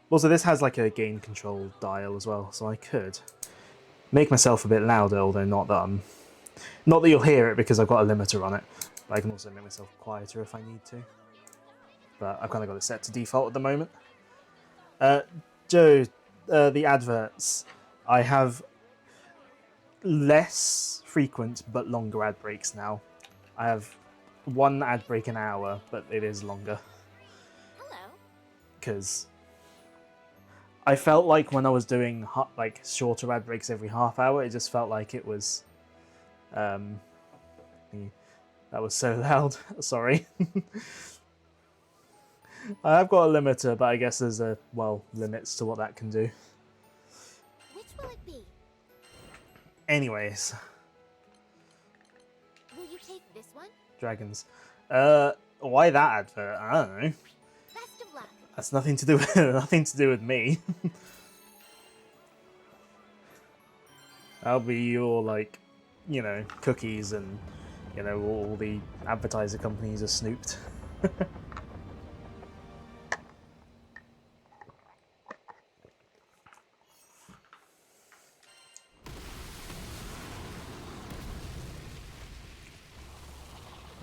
Also, this has like a gain control dial as well, so I could make myself a bit louder, although not that you'll hear it because I've got a limiter on it. But I can also make myself quieter if I need to. But I've kind of got it set to default at the moment. Joe, the adverts. I have less frequent but longer ad breaks now. I have one ad break an hour, but it is longer. Hello. Because I felt like when I was doing like shorter ad breaks every half hour, it just felt like it was. That was so loud. Sorry. I have got a limiter, but I guess there's limits to what that can do. Which will it be? Anyways, Will you take this one? dragons. Why that advert? I don't know. Best of luck. That's nothing to do with me. That'll be your like, you know, cookies and you know all the advertiser companies are snooped.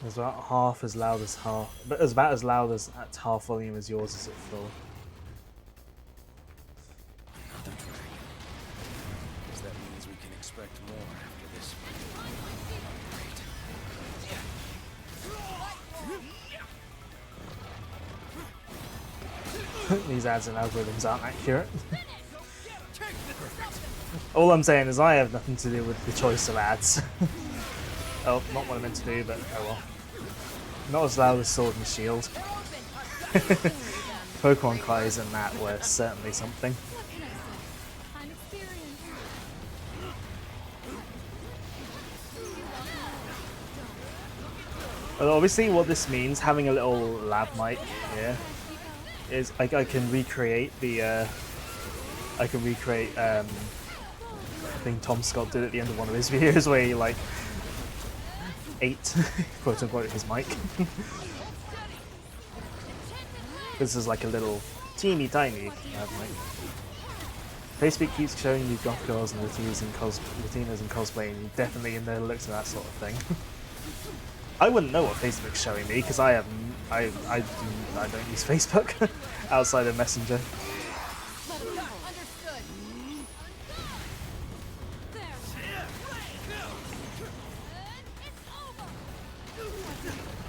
It's about half as loud as but it's about as loud as at half volume as yours is at full. Another dragon. Guess that means we can expect more after this. These ads and algorithms aren't accurate. All I'm saying is I have nothing to do with the choice of ads. Oh, not what I meant to do, but oh well. Not as loud as Sword and Shield. Pokemon Kais and that were certainly something. What can I say? I'm experienced. But obviously what this means, having a little lab mic here, is I can recreate the I think Tom Scott did at the end of one of his videos where he like ate quote unquote his mic. This is like a little teeny tiny lab mic. Facebook keeps showing you goth girls and Latinas and cosplay, and you're definitely in the looks of that sort of thing. I wouldn't know what Facebook's showing me because I don't use Facebook outside of Messenger.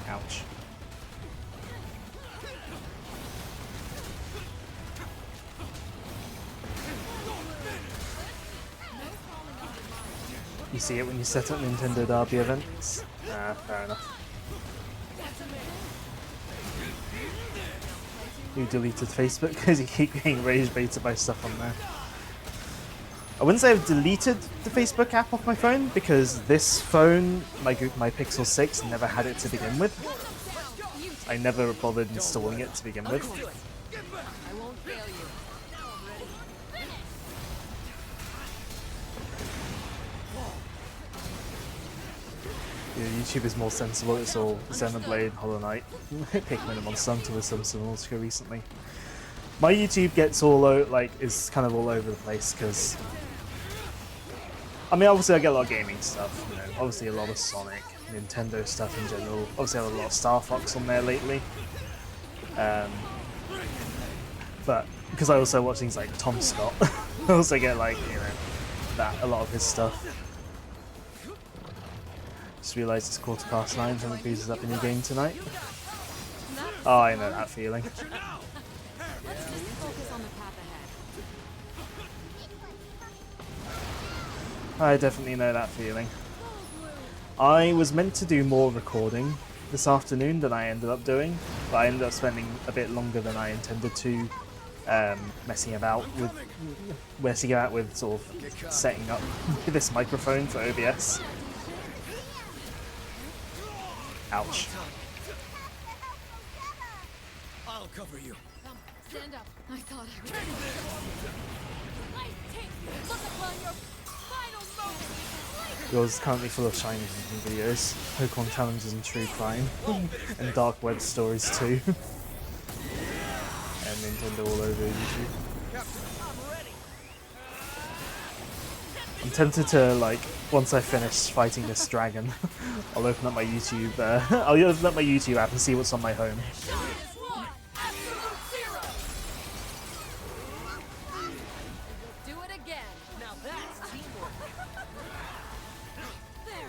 Ouch. You see it when you set up Nintendo Derby events? Fair enough. You deleted Facebook because you keep getting rage baited by stuff on there. I wouldn't say I've deleted the Facebook app off my phone because this phone, my Pixel 6, never had it to begin with. I never bothered installing it to begin with. I won't fail you. Yeah, YouTube is more sensible. It's all Xenoblade, Hollow Knight, Pikmin and Monster Hunter with some Subnautica recently. My YouTube gets is kind of all over the place because I mean, obviously I get a lot of gaming stuff, you know, obviously a lot of Sonic, Nintendo stuff in general. Obviously I have a lot of Star Fox on there lately. But because I also watch things like Tom Scott, I also get like, you know, a lot of his stuff. Just realised it's 9:15 and the booze is up in your game tonight. Oh, I know that feeling. Let's just focus on the path ahead. I definitely know that feeling. I was meant to do more recording this afternoon than I ended up doing, but I ended up spending a bit longer than I intended to messing about with sort of setting up this microphone for OBS. Ouch. cover you. Come, stand up. I thought I was. I take you. Look upon your final moment. Yours is currently full of shiny videos, Pokemon challenges and true crime, and dark web stories too. And Nintendo all over YouTube. I'm tempted to, like, once I finish fighting this dragon, I'll open up my YouTube. I'll open up my YouTube app and see what's on my home. Absolute zero. Do it again. Now that's teamwork. There.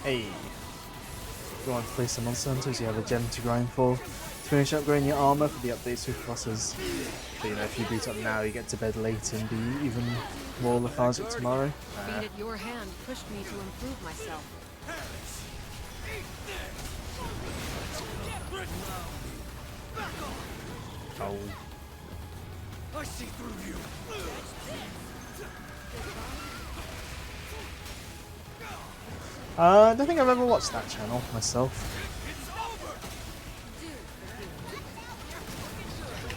Hey, if you want to play some Monster Hunters, you have a gem to grind for. To finish upgrading your armor for the updates with bosses. But you know, if you boot up now, you get to bed late and be even more lethargic tomorrow. Beat at your hand pushed me to improve myself. Oh. I see through you. I don't think I've ever watched that channel myself.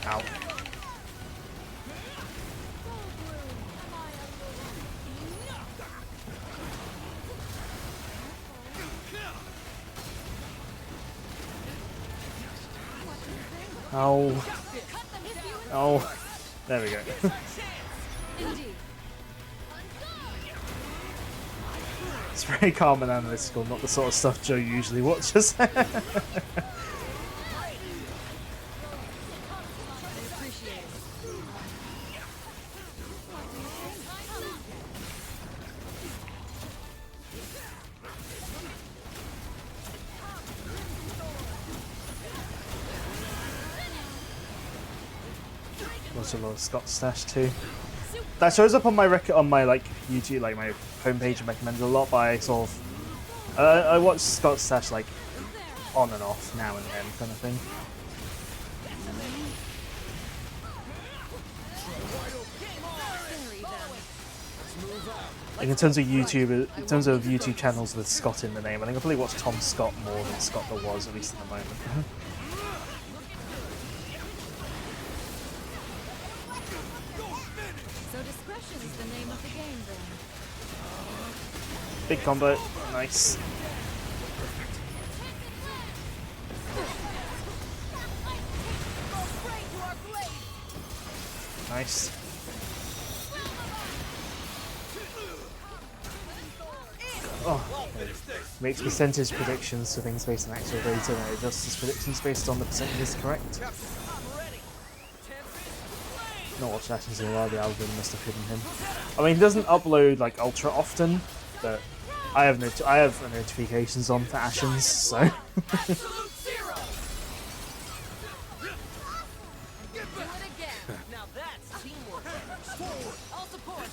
Ow. Oh. Oh. There we go. Indeed. It's very calm and analytical, not the sort of stuff Joe usually watches. Watch a lot of Scott Stash too. That shows up on my like YouTube, like my homepage and recommended a lot. But I sort of I watch Scott Stash like on and off now and then, kind of thing. Like in terms of YouTube channels with Scott in the name, I think I probably watch Tom Scott more than Scott the Was, at least in the moment. So discretion is the name of the game then. Big combo, nice. Nice. Oh, makes percentage predictions for things based on actual data, and it adjusts his predictions based on the percentages correct. Not watched Ashes in a while, the algorithm must have hidden him. I mean, he doesn't upload like ultra often, but I have notifications on for Ashens, so. Absolute zero. Do it again. Now that's teamwork. Forward. I'll support.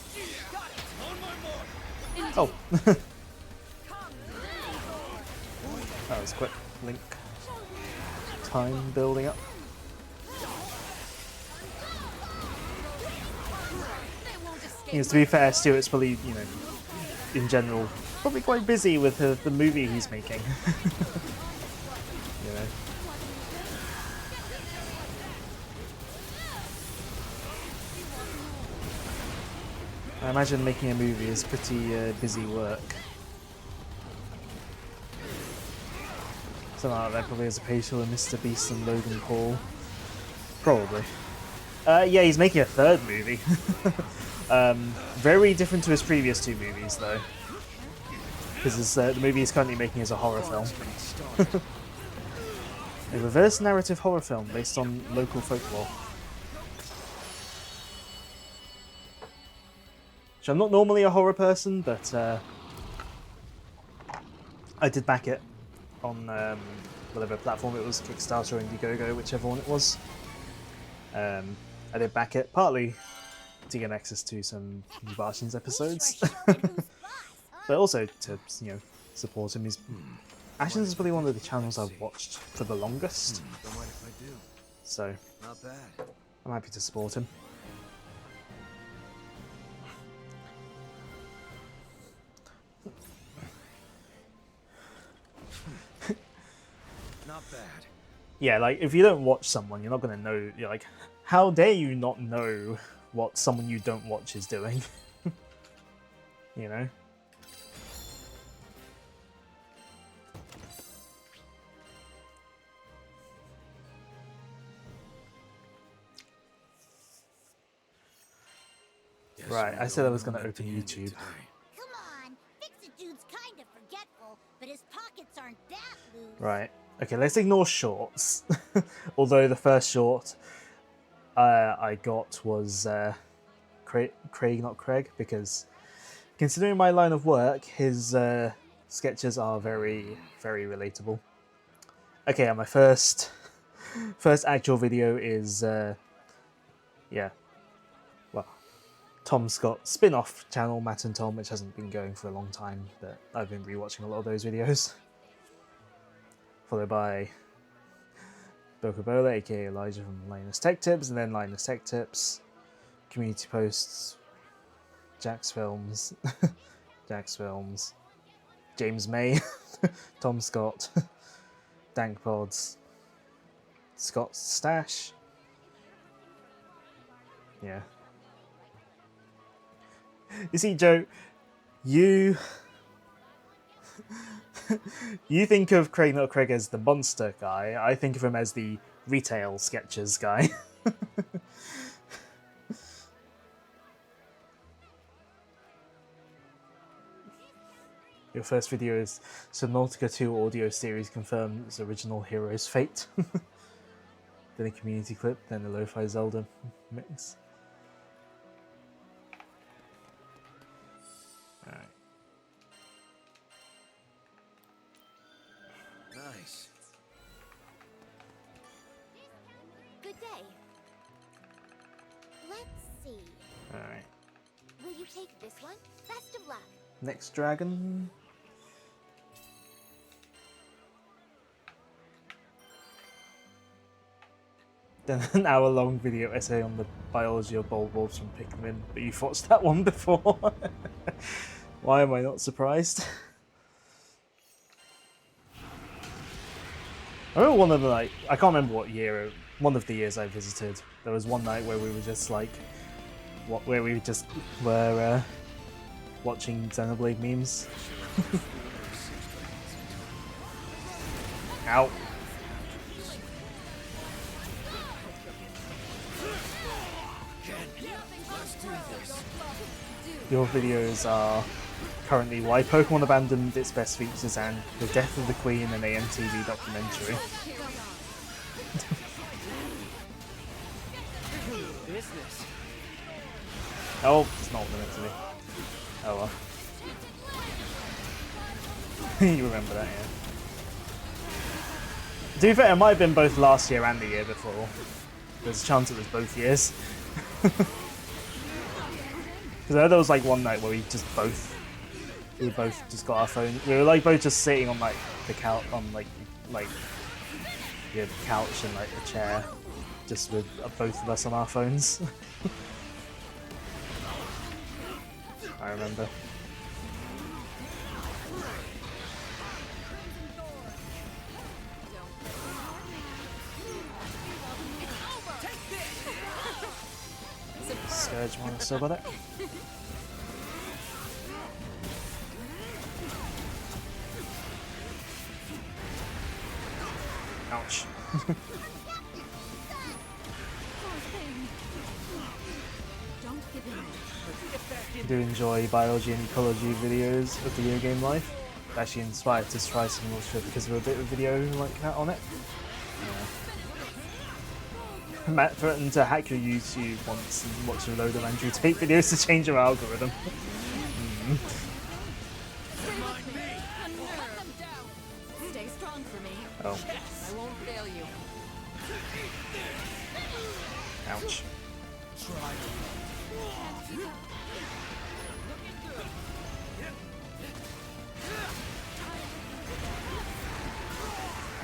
Got it. On my mark. Oh. That was quick. Link. Time building up. Yes, to be fair, Stuart's probably, you know, in general, probably quite busy with the movie he's making. You know. I imagine making a movie is pretty busy work. Something like that probably has a page for Mr. Beast and Logan Paul. Probably. Yeah, he's making a third movie. Very different to his previous two movies, though. Because the movie he's currently making is a horror film. A reverse narrative horror film based on local folklore. Which I'm not normally a horror person, but I did back it on whatever platform it was, Kickstarter or Indiegogo, whichever one it was. I did back it, partly to get access to some new Bartians episodes, but also to, you know, support him. Ashens is probably one of the channels I've watched for the longest, Don't mind if I do. so Not bad. I'm happy to support him. not bad. Yeah, like, if you don't watch someone, you're not gonna know. You're like, how dare you not know what someone you don't watch is doing? You know? Guess Right, we're I said I going was gonna on at open the end of YouTube. today. Come on, Fix-It Dude's kind of forgetful, but his pockets aren't that loose. Right. Okay, let's ignore shorts. Although the first short I got was Craig, not Craig, because considering my line of work, his sketches are very, very relatable. Okay, and my first actual video is yeah, well, Tom Scott spin-off channel Matt and Tom, which hasn't been going for a long time, but I've been rewatching a lot of those videos. Followed by Bocobola, aka Elijah from Linus Tech Tips, and then Linus Tech Tips, community posts, Jack's Films, Jack's Films, James May, Tom Scott, Dank Pods, Scott's Stash. Yeah. You see, Joe, you think of Craig Not Craig as the monster guy. I think of him as the retail sketches guy. Your first video is Subnautica 2 audio series confirms original hero's fate. Then a community clip, then a lo-fi Zelda mix. Alright. Nice. Good day. Let's see. Alright. Will you take this one? Best of luck. Next dragon. Then an hour-long video essay on the biology of bulbwebs from Pikmin, but you've watched that one before. Why am I not surprised? I remember one of the I can't remember what year, one of the years I visited, there was one night where we were just like, where we just were watching Xenoblade memes. Ow. Your videos are currently why Pokemon abandoned its best features and the death of the Queen in a MTV documentary. Business. Oh, it's not meant to be. Oh well. You remember that, yeah. To be fair, it might have been both last year and the year before. There's a chance it was both years. Because I know there was like one night where we both just got our phone. We were like both just sitting on like the couch, on like the couch and like a chair, just with both of us on our phones. I remember. Scourge one, still got it. Ouch. I do enjoy biology and ecology videos of video game life. Actually inspired to try some more shit because of a bit of video like that on it. Matt threatened to hack your YouTube once and watch a load of Andrew Tate videos to change your algorithm. Stay strong for me. Oh, I won't fail you. ouch.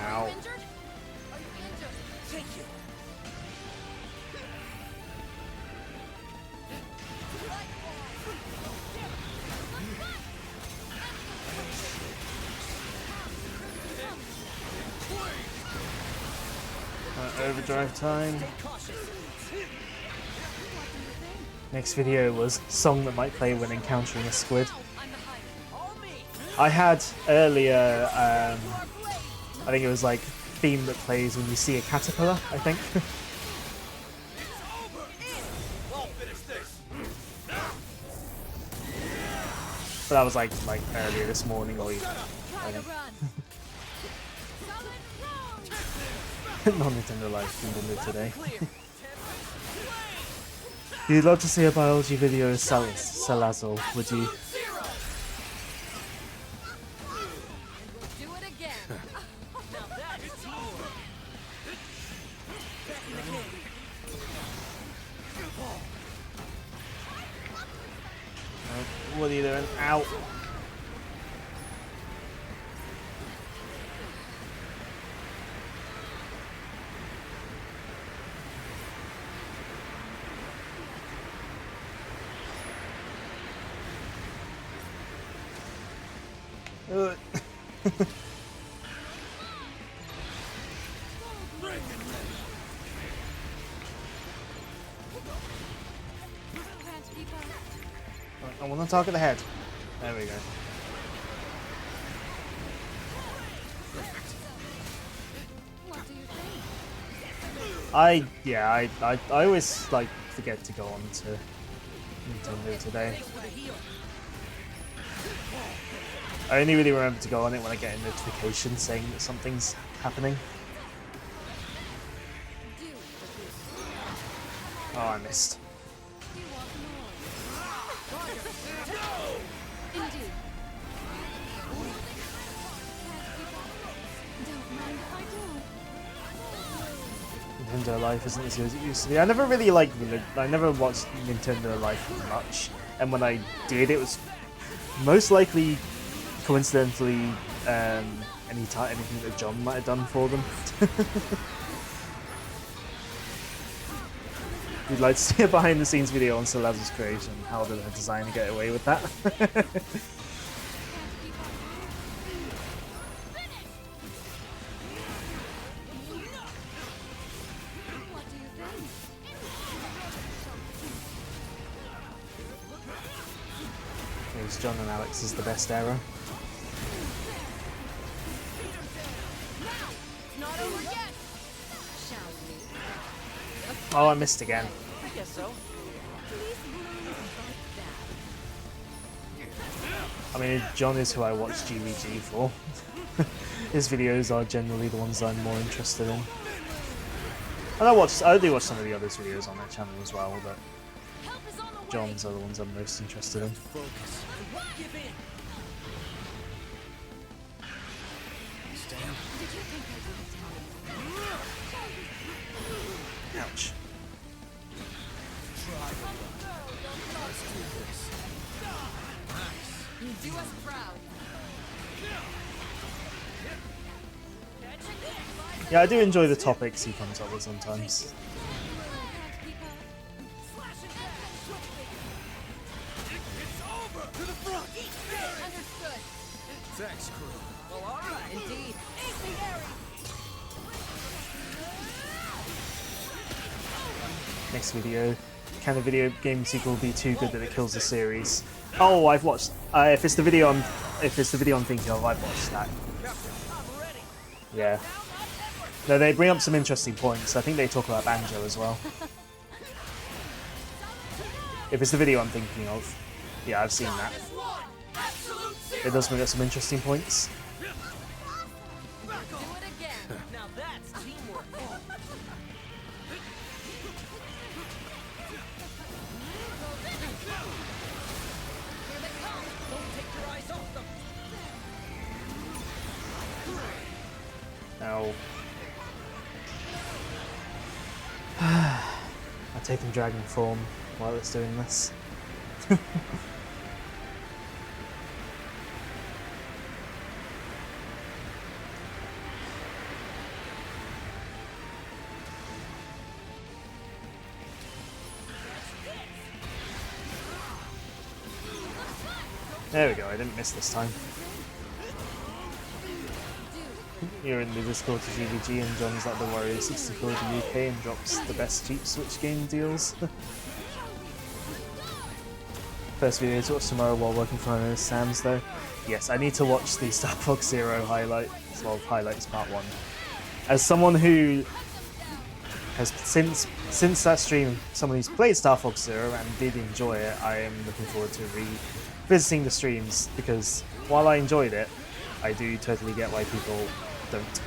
Ow. Injured? Are you injured? Thank you. the drive time. Next video was song that might play when encountering a squid. I had earlier, I think it was like theme that plays when you see a caterpillar, I think. But that was like earlier this morning or even. Non-Nintendo Life Nintendo today. You'd love to see a biology video of Salazzle, would you? Do it again. Now that's teamwork. Back in the game. What are you doing? Ow! I want to target the head. There we go. What do you think? I always like forget to go on to Nintendo today. I only really remember to go on it when I get a notification saying that something's happening. Oh, I missed. Do you want more? Indeed. Don't mind if I do. Nintendo Life isn't as good as it used to be. I never really like. I never watched Nintendo Life much, and when I did, it was most likely, coincidentally, anything that John might have done for them. We'd like to see a behind-the-scenes video on Salazzle's creation. How did her designer get away with that? What do you think? Here's John and Alex is the best era. Not over yet. Shall we? Oh, I missed again. I guess so. I mean, John is who I watch GVG for. His videos are generally the ones I'm more interested in. And I do watch some of the others' videos on their channel as well, but Help is on the way. John's are the ones I'm most interested in. Focus. I won't give in. Stand. Did you think I didn't tell you? Ouch. Let's do this. You do us proud. Yeah, I do enjoy the topics he comes up with sometimes. Understood. Thanks, crew. Well, all right. Indeed. Easy, Harry. Next video. Can a video game sequel be too good that it kills the series? Oh, I've watched. If it's the video I'm thinking of, I've watched that. I'm ready. Yeah. No, they bring up some interesting points. I think they talk about Banjo as well. If it's the video I'm thinking of, yeah, I've seen that. It does bring up some interesting points. Do it again. Now that's teamwork. Here they come. Don't take your eyes off them. Now, I've taken dragon form while it's doing this. There we go, I didn't miss this time. You're in the Discord to GVG and John's like the Warrior 64 of the UK and drops the best cheap Switch game deals. First video to watch tomorrow while working from home is Sam's though. Yes, I need to watch the Star Fox Zero highlights, well, highlights part 1. As someone who has since that stream, someone who's played Star Fox Zero and did enjoy it, I am looking forward to revisiting the streams, because while I enjoyed it, I do totally get why people don't.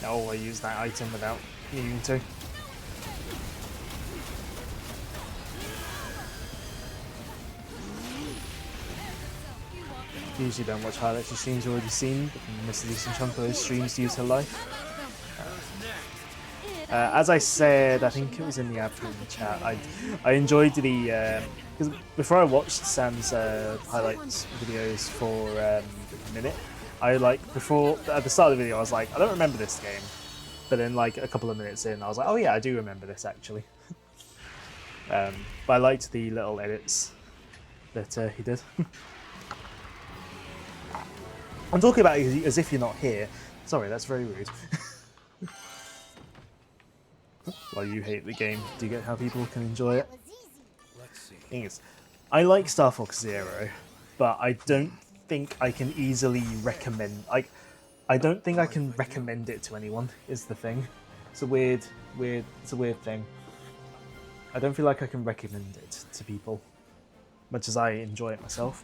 Oh, I used that item without needing to. Usually don't watch highlights of streams already seen, but missed a decent chunk of those streams due to life. As I said, I think it was in the admin chat, I enjoyed the... because before I watched Sam's highlights videos for a minute, I before, at the start of the video I was like, I don't remember this game. But then like a couple of minutes in, I was like, oh yeah, I do remember this actually. But I liked the little edits that he did. I'm talking about it as if you're not here. Sorry, that's very rude. Well, you hate the game. Do you get how people can enjoy it? Let's see. Thing is, I like Star Fox Zero, but I don't think I can easily recommend. I don't think I can recommend it to anyone. Is the thing. It's a weird thing. I don't feel like I can recommend it to people, much as I enjoy it myself.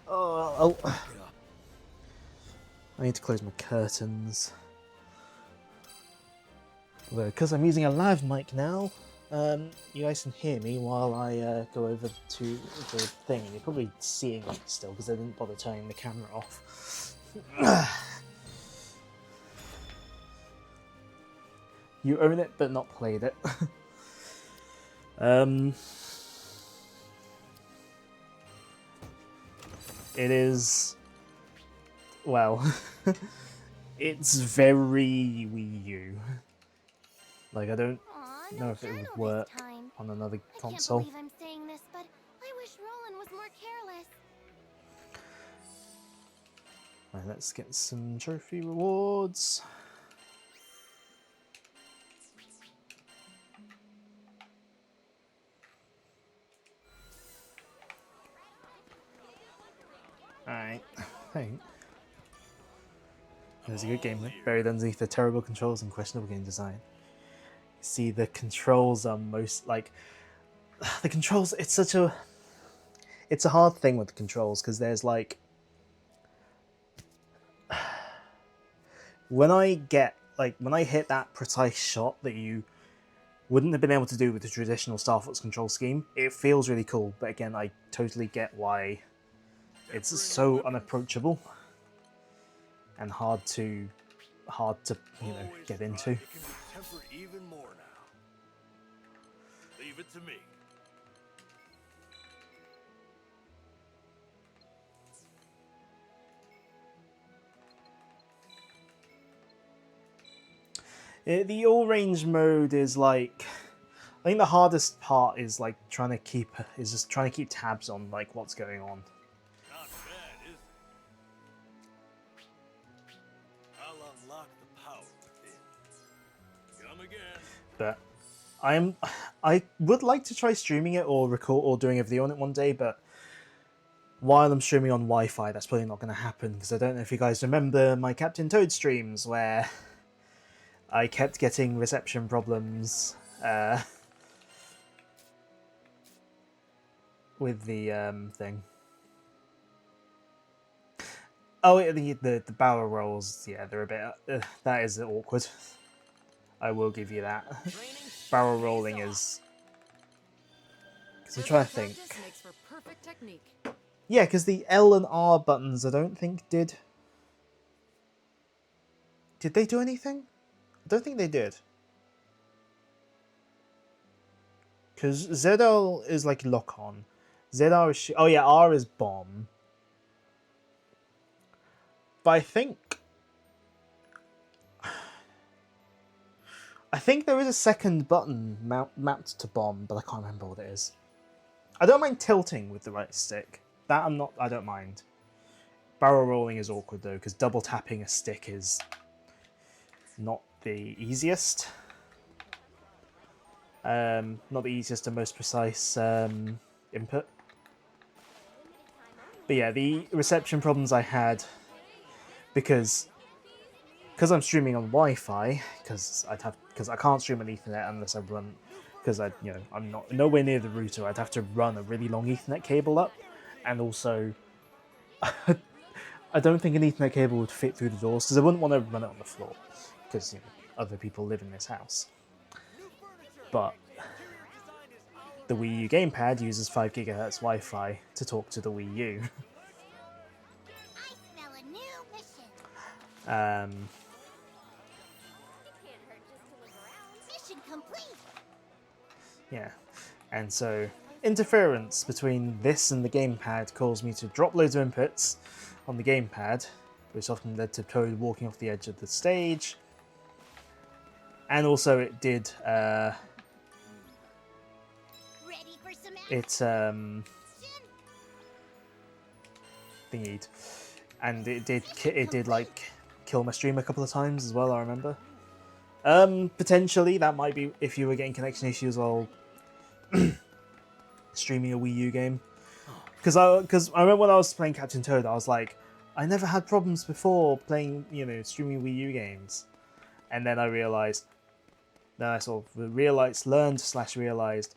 Oh. I need to close my curtains. Although, because I'm using a lav mic now, you guys can hear me while I go over to the thing. And you're probably seeing it still because I didn't bother turning the camera off. You own it, but not played it. It is... well, it's very Wii U. Like, I don't know if it would work on another console. I can't believe I'm saying this, but I wish Roland was more careless. Right, let's get some trophy rewards. Alright, I think. It was a good game, buried underneath the terrible controls and questionable game design. You see, the controls are most, like... The controls, it's such a... It's a hard thing with the controls, because there's, like... When I hit that precise shot that you wouldn't have been able to do with the traditional Star Fox control scheme, it feels really cool, but again, I totally get why it's so unapproachable and hard to get into. Even more now. Leave it to me. The all-range mode is like... I think the hardest part is like trying to keep tabs on like what's going on. Not bad, is it? I'll unlock the power within. Come again. But I would like to try streaming it or record or doing a video on it one day, but while I'm streaming on Wi-Fi, that's probably not going to happen, because I don't know if you guys remember my Captain Toad streams where I kept getting reception problems with the thing. Oh, the barrel rolls, yeah, they're a bit... that is awkward. I will give you that. Barrel rolling is... Because I'm trying to think. Makes for perfect technique. Yeah, because the L and R buttons I don't think did... Did they do anything? I don't think they did. Because ZL is like lock on. ZR is... Oh yeah, R is bomb. But I think... think there is a second button mapped to bomb, but I can't remember what it is. I don't mind tilting with the right stick. That I don't mind. Barrel rolling is awkward though, because double tapping a stick is not the easiest. Not the easiest and most precise input. But yeah, the reception problems I had because I'm streaming on Wi-Fi, because I can't stream on Ethernet unless I run, because I'm not nowhere near the router. I'd have to run a really long Ethernet cable up, and also I don't think an Ethernet cable would fit through the doors because I wouldn't want to run it on the floor because other people live in this house. But the Wii U gamepad uses 5 GHz Wi-Fi to talk to the Wii U. I smell a new mission. Mission complete. Yeah, and so interference between this and the gamepad caused me to drop loads of inputs on the gamepad, which often led to Toad walking off the edge of the stage. And also it did Ready for some action? Thingied, and it did like kill my stream a couple of times as well. I remember. Potentially that might be if you were getting connection issues while streaming a Wii U game. Because I remember when I was playing Captain Toad, I was like, I never had problems before playing, streaming Wii U games. And then I realized, then I sort of realized, the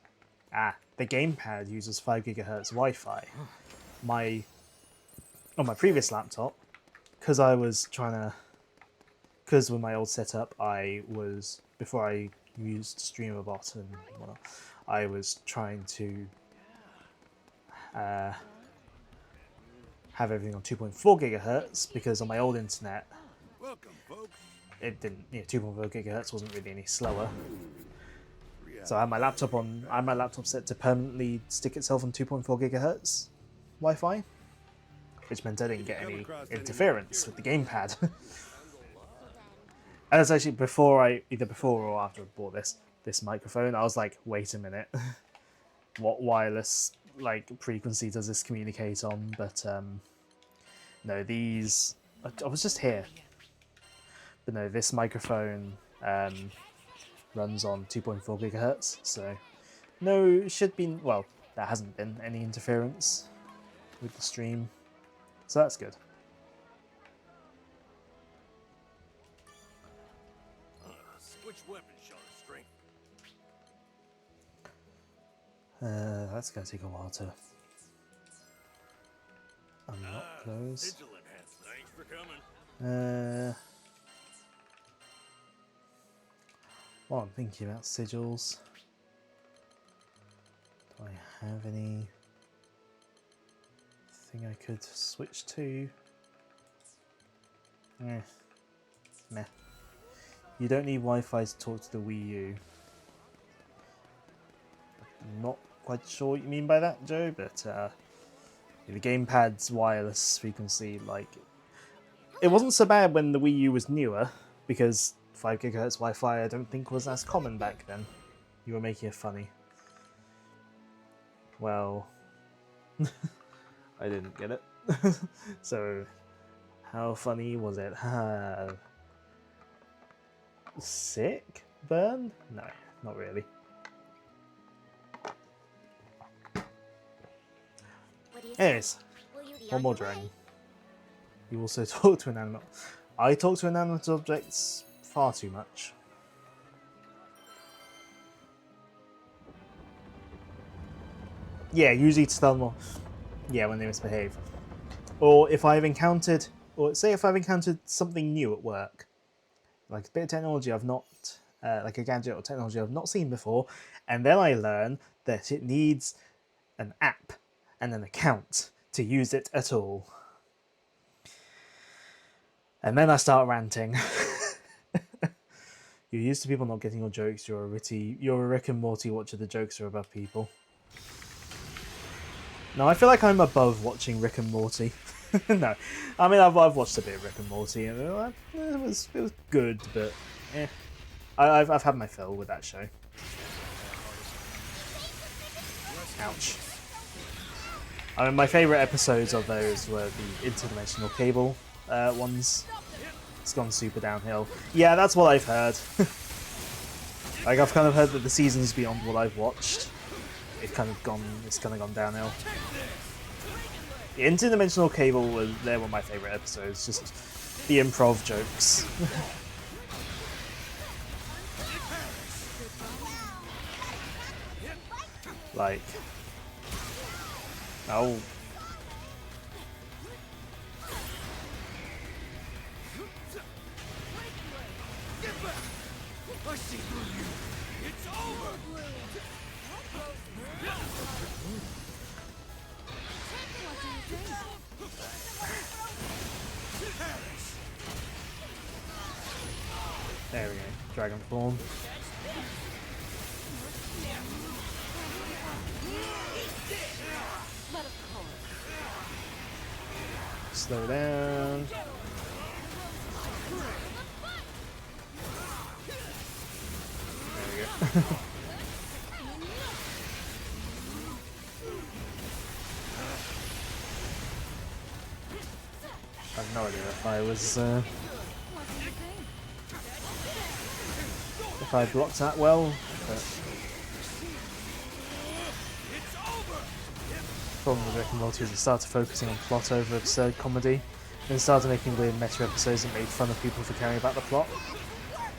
gamepad uses 5 GHz Wi-Fi. On my previous laptop, because with my old setup, before I used StreamerBot and whatnot, I was trying to have everything on 2.4 GHz because on my old internet, it didn't. 2.4 GHz wasn't really any slower. So I had my laptop set to permanently stick itself on 2.4 GHz Wi-Fi, which meant I didn't get any interference with the gamepad. And it's actually either before or after I bought this microphone, I was like, wait a minute, what wireless frequency does this communicate on? But no, these I was just here. But no, this microphone runs on 2.4 GHz, so no, should be, well, there hasn't been any interference with the stream, so that's good. Which weapon shot strength? That's going to take a while to unlock those. Sigil enhanced. Thanks for coming. While I'm thinking about sigils, do I have any thing I could switch to? Meh. You don't need Wi-Fi to talk to the Wii U. I'm not quite sure what you mean by that, Joe, but the gamepad's wireless frequency, it wasn't so bad when the Wii U was newer, because 5 GHz Wi-Fi I don't think was as common back then. You were making it funny. Well, I didn't get it. So, how funny was it? Sick? Burn? No, not really. Anyways, one more dragon. You also talk to inanimate. I talk to inanimate objects far too much. Yeah, usually to tell them off. Yeah, when they misbehave. Or if I've encountered something new at work, like a bit of technology I've not, like a gadget or technology I've not seen before, and then I learn that it needs an app and an account to use it at all. And then I start ranting. You're used to people not getting your jokes, you're a Rick and Morty watcher, the jokes are above people. No, I feel like I'm above watching Rick and Morty. No, I mean I've watched a bit of Rick and Morty, and it was good, but eh. I've had my fill with that show. Ouch. I mean, my favourite episodes of those were the interdimensional cable ones. It's gone super downhill. Yeah, that's what I've heard. Like, I've kind of heard that the seasons beyond what I've watched, it's kind of gone downhill. The interdimensional cable, they're one of my favourite episodes. Just the improv jokes. Like, oh. I see through you. It's over. There we go. Dragon form. Slow down. There we go. I have no idea if I was if I blocked that well, but the problem with Rick and Morty is it started focusing on plot over absurd comedy, and started making weird meta episodes that made fun of people for caring about the plot.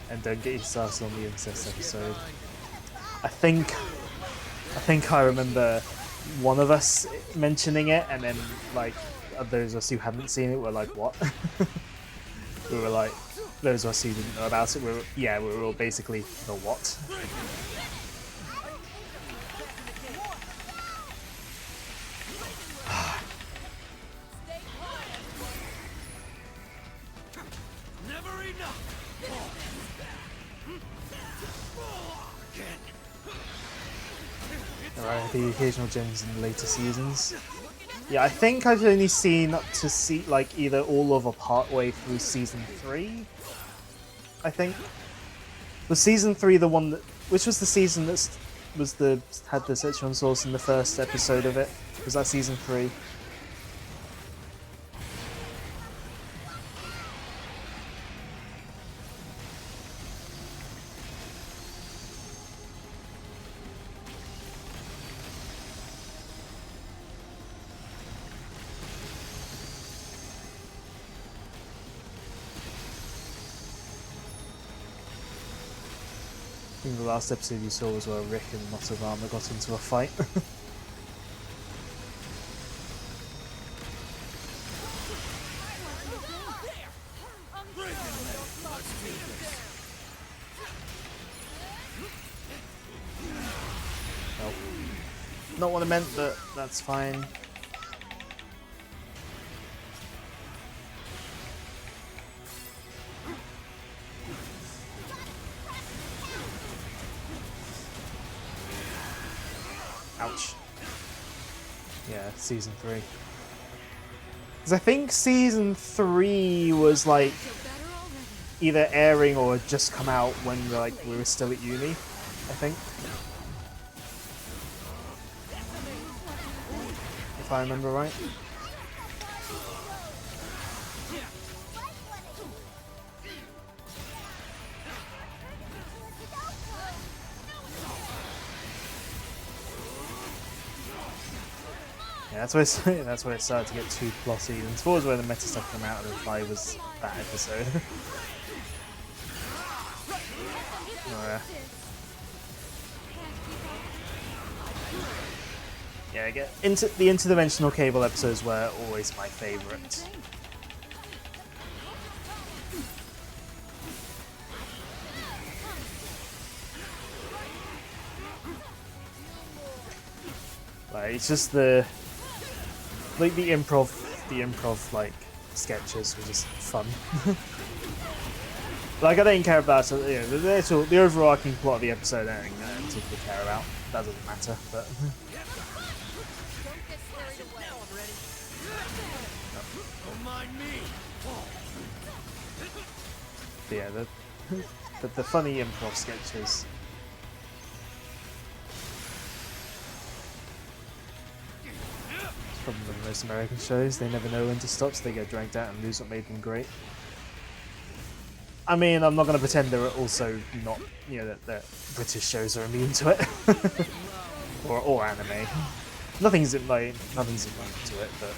And don't get you started on the incest episode. I think I remember one of us mentioning it, and then like those of us who hadn't seen it were like, "What?" We were like, those of us who didn't know about it, we were all basically the what. Never enough. Alright, the occasional gems in the later seasons. Yeah, I think I've only seen up to like either all of or part way through season 3. I think. Was season 3 the one that, which was the season that had the Szechuan sauce in the first episode of it? Was that season 3? I think the last episode you saw was where Rick and Motovama got into a fight. Oh. Not what I meant, but that's fine. Ouch. Yeah, season 3. Because I think season 3 was like either airing or had just come out when we were still at uni, I think. If I remember right. Yeah, that's where it started to get too plotty. And 4 was where the meta stuff came out, and 5 was that episode. Oh, yeah, the interdimensional cable episodes were always my favourite. Like, it's just the improv like sketches were just fun. Like, I don't care about the overarching plot of the episode. I don't particularly care about. That doesn't matter, but. But yeah, but the funny improv sketches. It's probably one of most American shows. They never know when to stop, so they get dragged out and lose what made them great. I mean, I'm not going to pretend they're also not, you know, that British shows are immune to it, or anime. Nothing's immune to it, but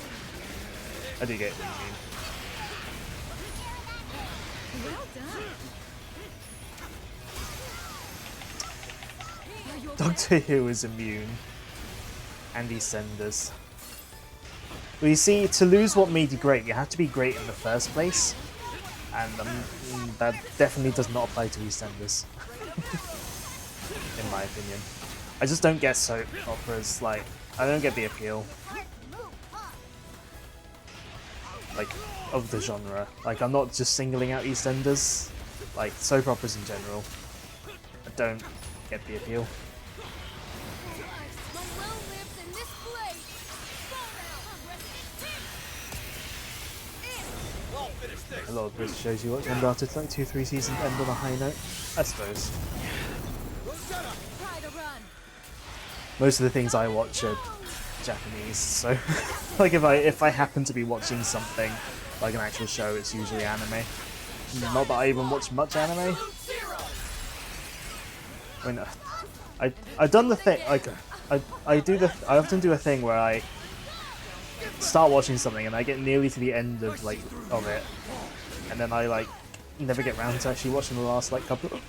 I do get what you mean. Well done. Doctor Who is immune, and EastEnders. Well, you see, to lose what made you great, you have to be great in the first place, and that definitely does not apply to EastEnders, in my opinion. I just don't get soap operas, like, I don't get the appeal, like, of the genre. Like, I'm not just singling out EastEnders, like, soap operas in general. I don't get the appeal. My will lives in this blade. A lot of British shows you watch end after like 2-3 seasons end on a high note, I suppose. Try to run. Most of the things I watch are Japanese, so like if I happen to be watching something like an actual show, it's usually anime. Not that I even watch much anime. I mean, I've done the thing like I often do a thing where I start watching something and I get nearly to the end of it, and then I like never get round to actually watching the last like couple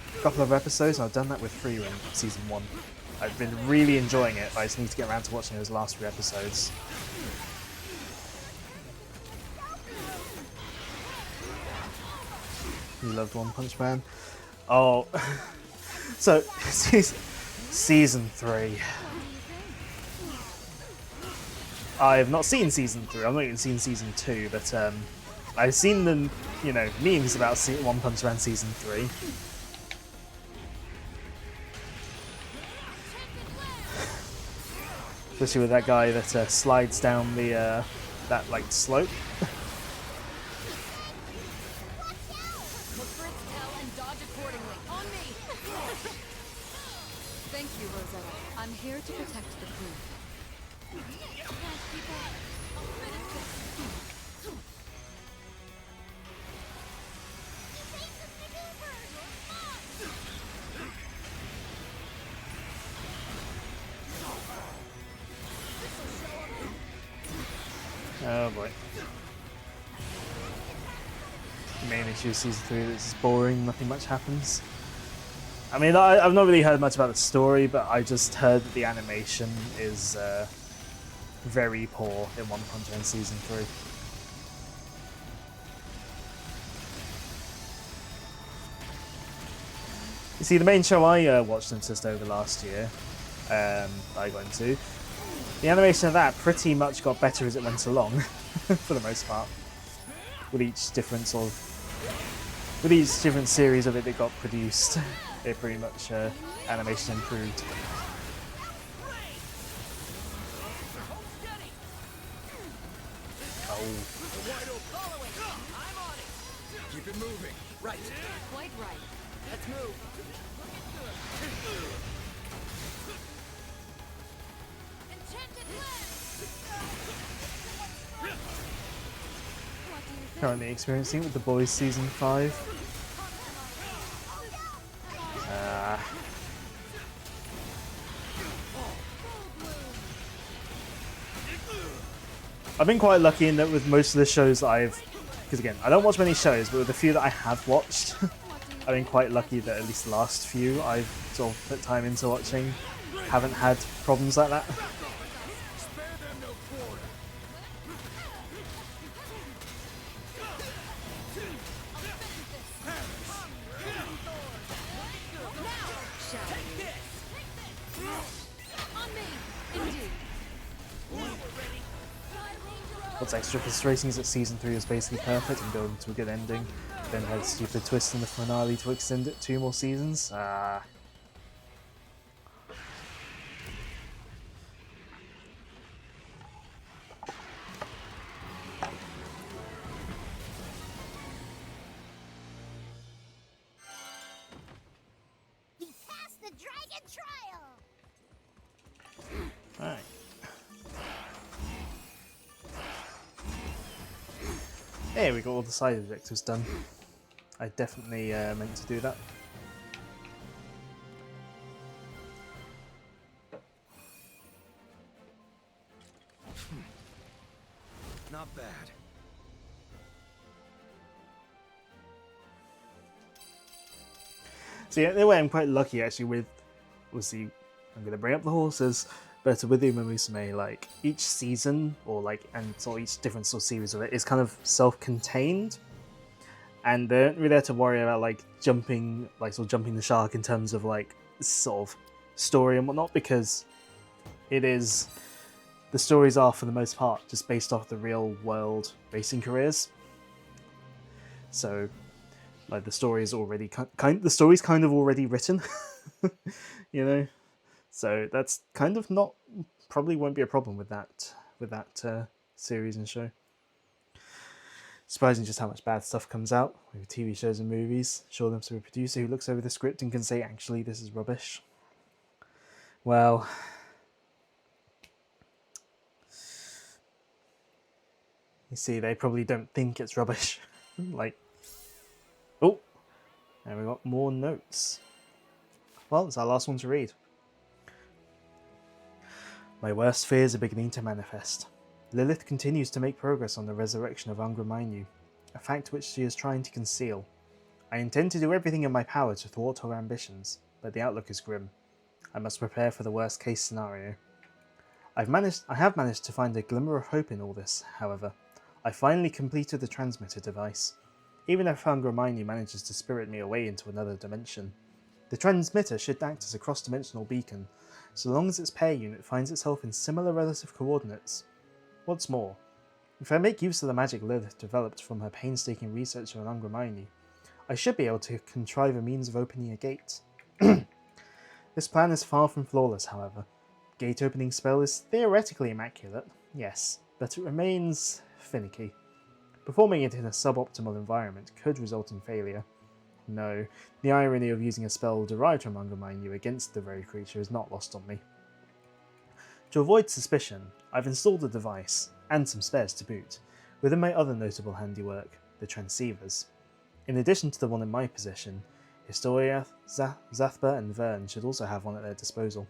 of episodes. And I've done that with Free Ring season 1. I've been really enjoying it, but I just need to get around to watching those last 3 episodes. You loved One Punch Man? Oh, so season 3. I've not seen season 3. I've not even seen season 2, but I've seen the memes about One Punch Man season 3. Especially with that guy that slides down the that like slope. Look for its tail and dodge accordingly. On me. Thank you, Rosetta. I'm here to protect the crew. Oh boy. The main issue of season 3 is it's boring, nothing much happens. I mean, I've not really heard much about the story, but I just heard that the animation is very poor in One Punch Man season 3. You see, the main show I watched and just over last year, I got into, the animation of that pretty much got better as it went along, for the most part. With each different series of it that got produced, it pretty much animation improved. Oh. Keep it moving. Right. Quite right. Let's move. Currently experiencing with The Boys season 5. I've been quite lucky in that with most of the shows that because again, I don't watch many shows, but with the few that I have watched, I've been quite lucky that at least the last few I've sort of put time into watching haven't had problems like that. What's extra frustrating is that season 3 was basically perfect and building to a good ending, then had a stupid twist in the finale to extend it 2 more seasons. Dragon Trial! Alright. Hey, we got all the side objectives done. I definitely meant to do that. Not bad. So yeah, in a way I'm quite lucky actually with, obviously, I'm going to bring up the horses, but with Uma Musume, like, each season, or like, and sort of each different sort of series of it is kind of self-contained, and they don't really have to worry about, like, jumping the shark in terms of, like, sort of story and whatnot, because the stories are, for the most part, just based off the real-world racing careers. So, like, the story is already the story's kind of already written, you know. So that's kind of not, probably won't be a problem with that series and show. Surprising just how much bad stuff comes out with TV shows and movies. Show them to a producer who looks over the script and can say, actually, this is rubbish. Well, you see, they probably don't think it's rubbish. Like, oh, and we got more notes. Well, it's our last one to read. My worst fears are beginning to manifest. Lilith continues to make progress on the resurrection of Angra Mainyu, a fact which she is trying to conceal. I intend to do everything in my power to thwart her ambitions, but the outlook is grim. I must prepare for the worst case scenario. I have managed to find a glimmer of hope in all this, however. I finally completed the transmitter device. Even if Angra Mainyu manages to spirit me away into another dimension, the transmitter should act as a cross-dimensional beacon, so long as its pair unit finds itself in similar relative coordinates. What's more, if I make use of the magic Lilith developed from her painstaking research on Angra Mainyu, I should be able to contrive a means of opening a gate. This plan is far from flawless, however. Gate opening spell is theoretically immaculate, yes, but it remains finicky. Performing it in a suboptimal environment could result in failure. No, the irony of using a spell derived from Angra Mainyu against the very creature is not lost on me. To avoid suspicion, I've installed the device, and some spares to boot, within my other notable handiwork, the transceivers. In addition to the one in my possession, Historia, Zathba and Vern should also have one at their disposal.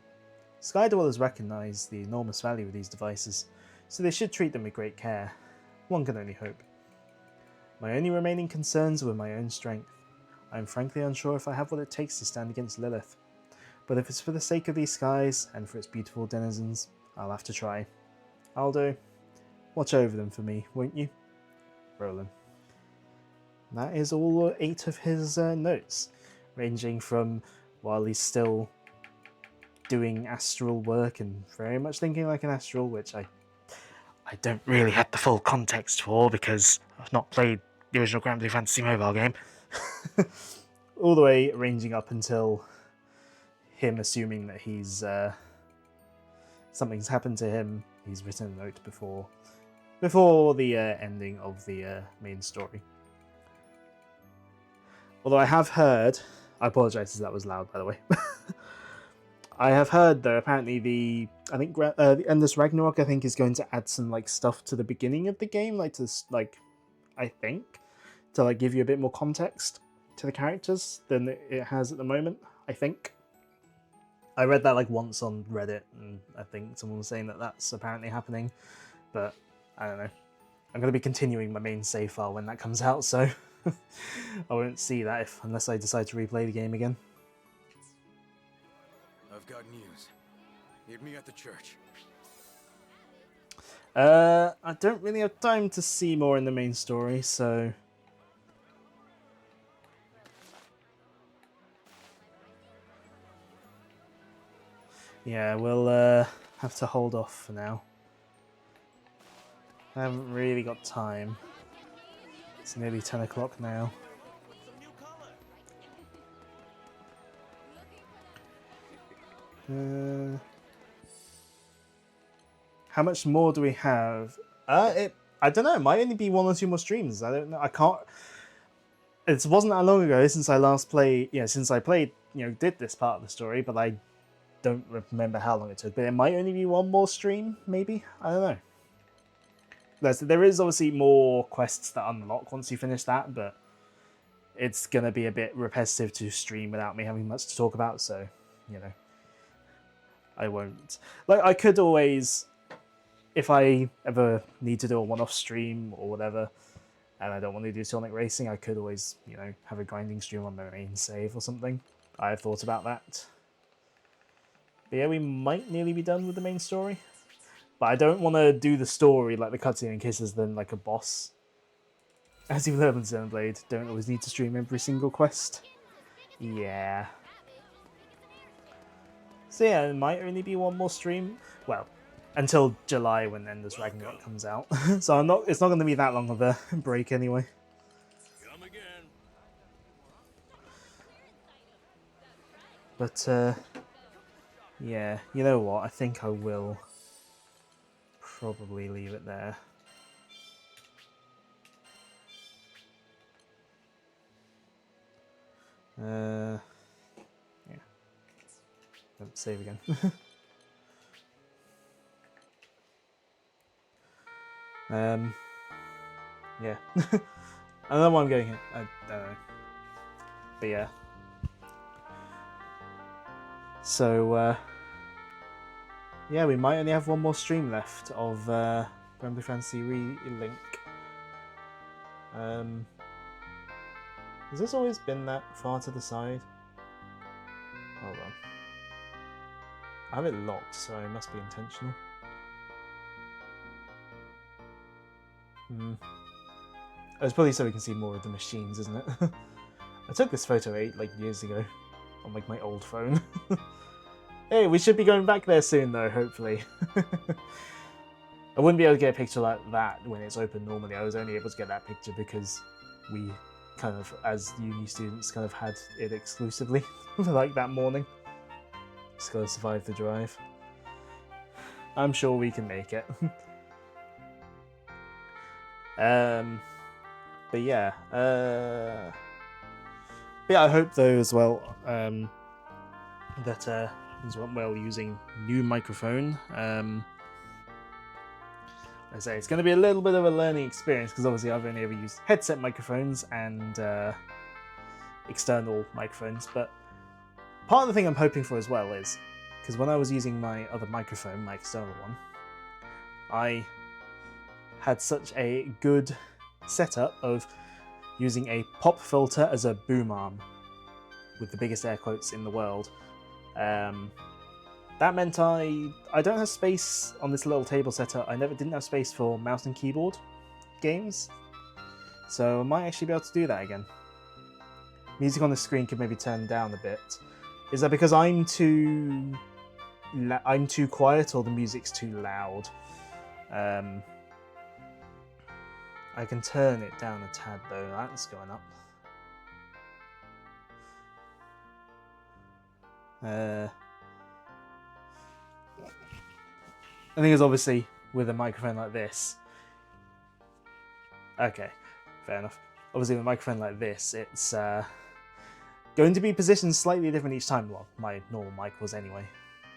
Skydwellers recognise the enormous value of these devices, so they should treat them with great care. One can only hope. My only remaining concerns were my own strength. I am frankly unsure if I have what it takes to stand against Lilith, but if it's for the sake of these skies and for its beautiful denizens, I'll have to try. Aldo, watch over them for me, won't you? Roland. That is all 8 of his notes, ranging from while he's still doing astral work and very much thinking like an astral, which I don't really have the full context for because I've not played the original Granblue Fantasy mobile game. All the way ranging up until him assuming that he's something's happened to him. He's written a note before the ending of the main story. Although I have heard, I apologise if that was loud, by the way. I have heard though apparently the Endless Ragnarok I think is going to add some like stuff to the beginning of the game, I think to like give you a bit more context to the characters than it has at the moment. I think I read that like once on Reddit, and I think someone was saying that that's apparently happening, but I don't know. I'm going to be continuing my main save file when that comes out, so I won't see that unless I decide to replay the game again. I've got news. Meet me at the church. I don't really have time to see more in the main story, so yeah, we'll have to hold off for now. I haven't really got time. It's nearly 10 o'clock now. How much more do we have? I don't know. It might only be 1 or 2 more streams. I don't know. I can't. It wasn't that long ago since I last played. Yeah, since I played did this part of the story, but I don't remember how long it took. But it might only be one more stream, maybe? I don't know. There is obviously more quests that unlock once you finish that, but it's going to be a bit repetitive to stream without me having much to talk about, so, I won't. Like, I could always, if I ever need to do a one-off stream or whatever, and I don't want to do Sonic Racing, I could always, have a grinding stream on my main save or something. I have thought about that. But yeah, we might nearly be done with the main story. But I don't want to do the story like the cutscene in Kisses then like a boss. As you learn in Xenoblade, don't always need to stream every single quest. Yeah. So yeah, it might only be one more stream. Well, until July when Endless Ragnarok comes out. So it's not going to be that long of a break anyway. Come again. But yeah, you know what? I think I will probably leave it there. Yeah. Let's save again. Yeah. I don't know why I'm going here. I don't know. But yeah. So, yeah, we might only have one more stream left of Granblue Fantasy Relink. Has this always been that far to the side? Hold on. I have it locked, so it must be intentional. It's probably so we can see more of the machines, isn't it? I took this photo years ago on my old phone. Hey, we should be going back there soon though, hopefully. I wouldn't be able to get a picture like that when it's open normally. I was only able to get that picture because we kind of, as uni students, kind of had it exclusively like that morning. Just gotta survive the drive. I'm sure we can make it. But yeah, I hope though as well that things went well using new microphone. I say it's going to be a little bit of a learning experience because obviously I've only ever used headset microphones and external microphones. But part of the thing I'm hoping for as well is because when I was using my other microphone, my external one, I had such a good setup of using a pop filter as a boom arm with the biggest air quotes in the world. That meant I don't have space on this little table setup. I didn't have space for mouse and keyboard games, so I might actually be able to do that again. Music on the screen could maybe turn down a bit. Is that because I'm too quiet or the music's too loud? I can turn it down a tad though. That's going up. I think it's obviously with a microphone like this. Okay, fair enough. Obviously with a microphone like this, it's going to be positioned slightly different each time. Well, my normal mic was anyway.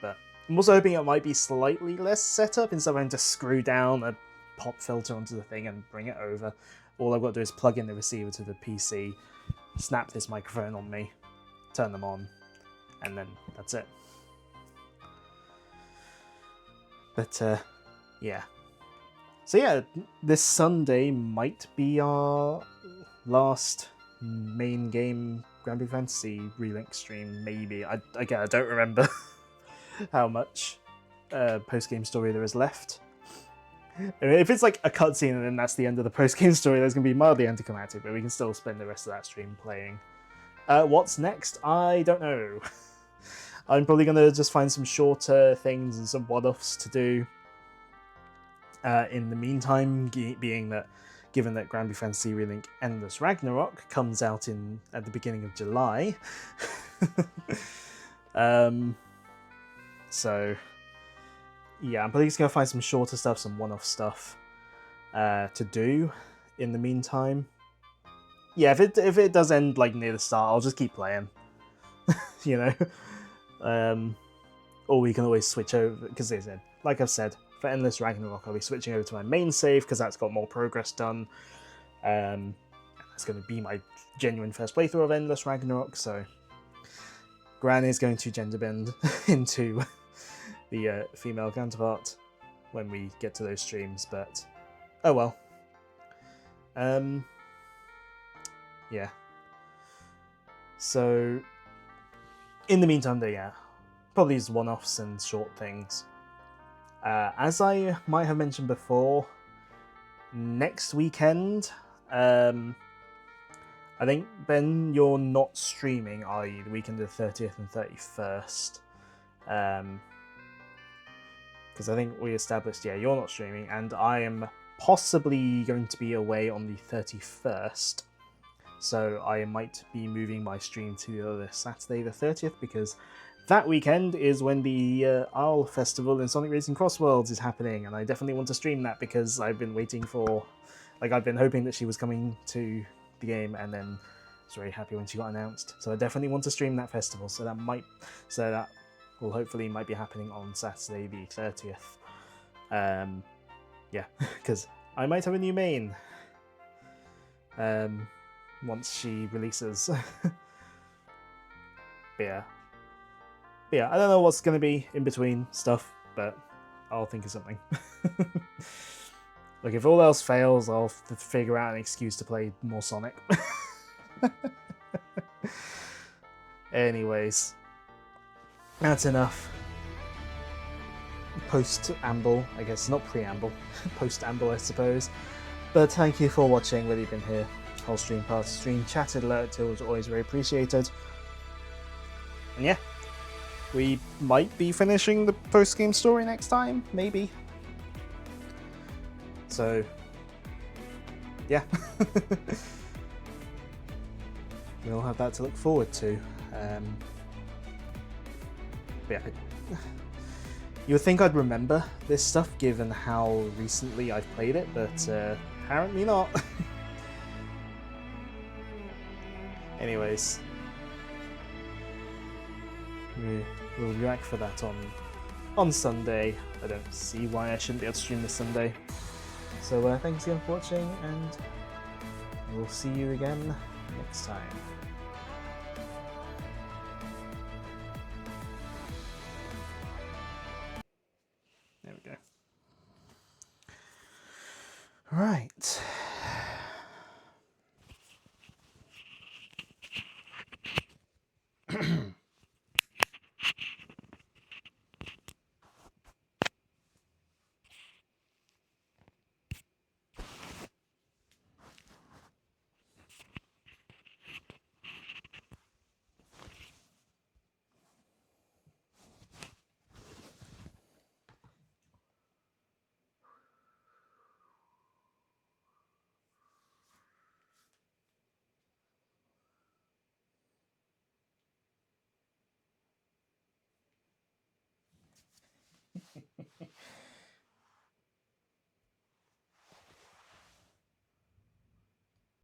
But I'm also hoping it might be slightly less setup instead of having to screw down a pop filter onto the thing and bring it over. All I've got to do is plug in the receiver to the PC, snap this microphone on me, turn them on, and then that's it. But yeah. So yeah, this Sunday might be our last main game Granblue Fantasy Relink stream, maybe. I don't remember how much post-game story there is left. I mean, if it's like a cutscene and then that's the end of the post-game story, that's going to be mildly anticlimactic, but we can still spend the rest of that stream playing. What's next? I don't know. I'm probably going to just find some shorter things and some one-offs to do. In the meantime, being that, given that Granblue Fantasy Relink Endless Ragnarok comes out at the beginning of July. So yeah, I'm probably just going to find some shorter stuff, some one-off stuff to do in the meantime. Yeah, if it does end like near the start, I'll just keep playing. you know. Or we can always switch over, because like I've said, for Endless Ragnarok, I'll be switching over to my main save because that's got more progress done. That's going to be my genuine first playthrough of Endless Ragnarok, so Gran is going to gender bend into the female counterpart when we get to those streams, but oh well. Yeah. So, in the meantime, probably just one-offs and short things. As I might have mentioned before, next weekend, I think, Ben, you're not streaming, are you? The weekend of the 30th and 31st. Because I think we established, you're not streaming, and I am possibly going to be away on the 31st. So I might be moving my stream to the Saturday the 30th, because that weekend is when the Isle Festival in Sonic Racing Crossworlds is happening, and I definitely want to stream that because I've been waiting for... I've been hoping that she was coming to the game, and then I was very happy when she got announced. So I definitely want to stream that festival, so that will hopefully might be happening on Saturday the 30th. Because I might have a new main. Once she releases. But yeah, I don't know what's going to be in between stuff, but I'll think of something. Look, if all else fails, I'll figure out an excuse to play more Sonic. Anyways, that's enough. Post-amble, I guess, not preamble. Post-amble, I suppose. But thank you for watching, whether you've been here whole stream, part of stream, chatted, alert to, is always very appreciated. And yeah, we might be finishing the post-game story next time, maybe. So, yeah. We'll have that to look forward to. Yeah, you would think I'd remember this stuff given how recently I've played it, but apparently not. Anyways, we'll be back for that on Sunday. I don't see why I shouldn't be able to stream this Sunday. So thanks again for watching, and we'll see you again next time. There we go. Right.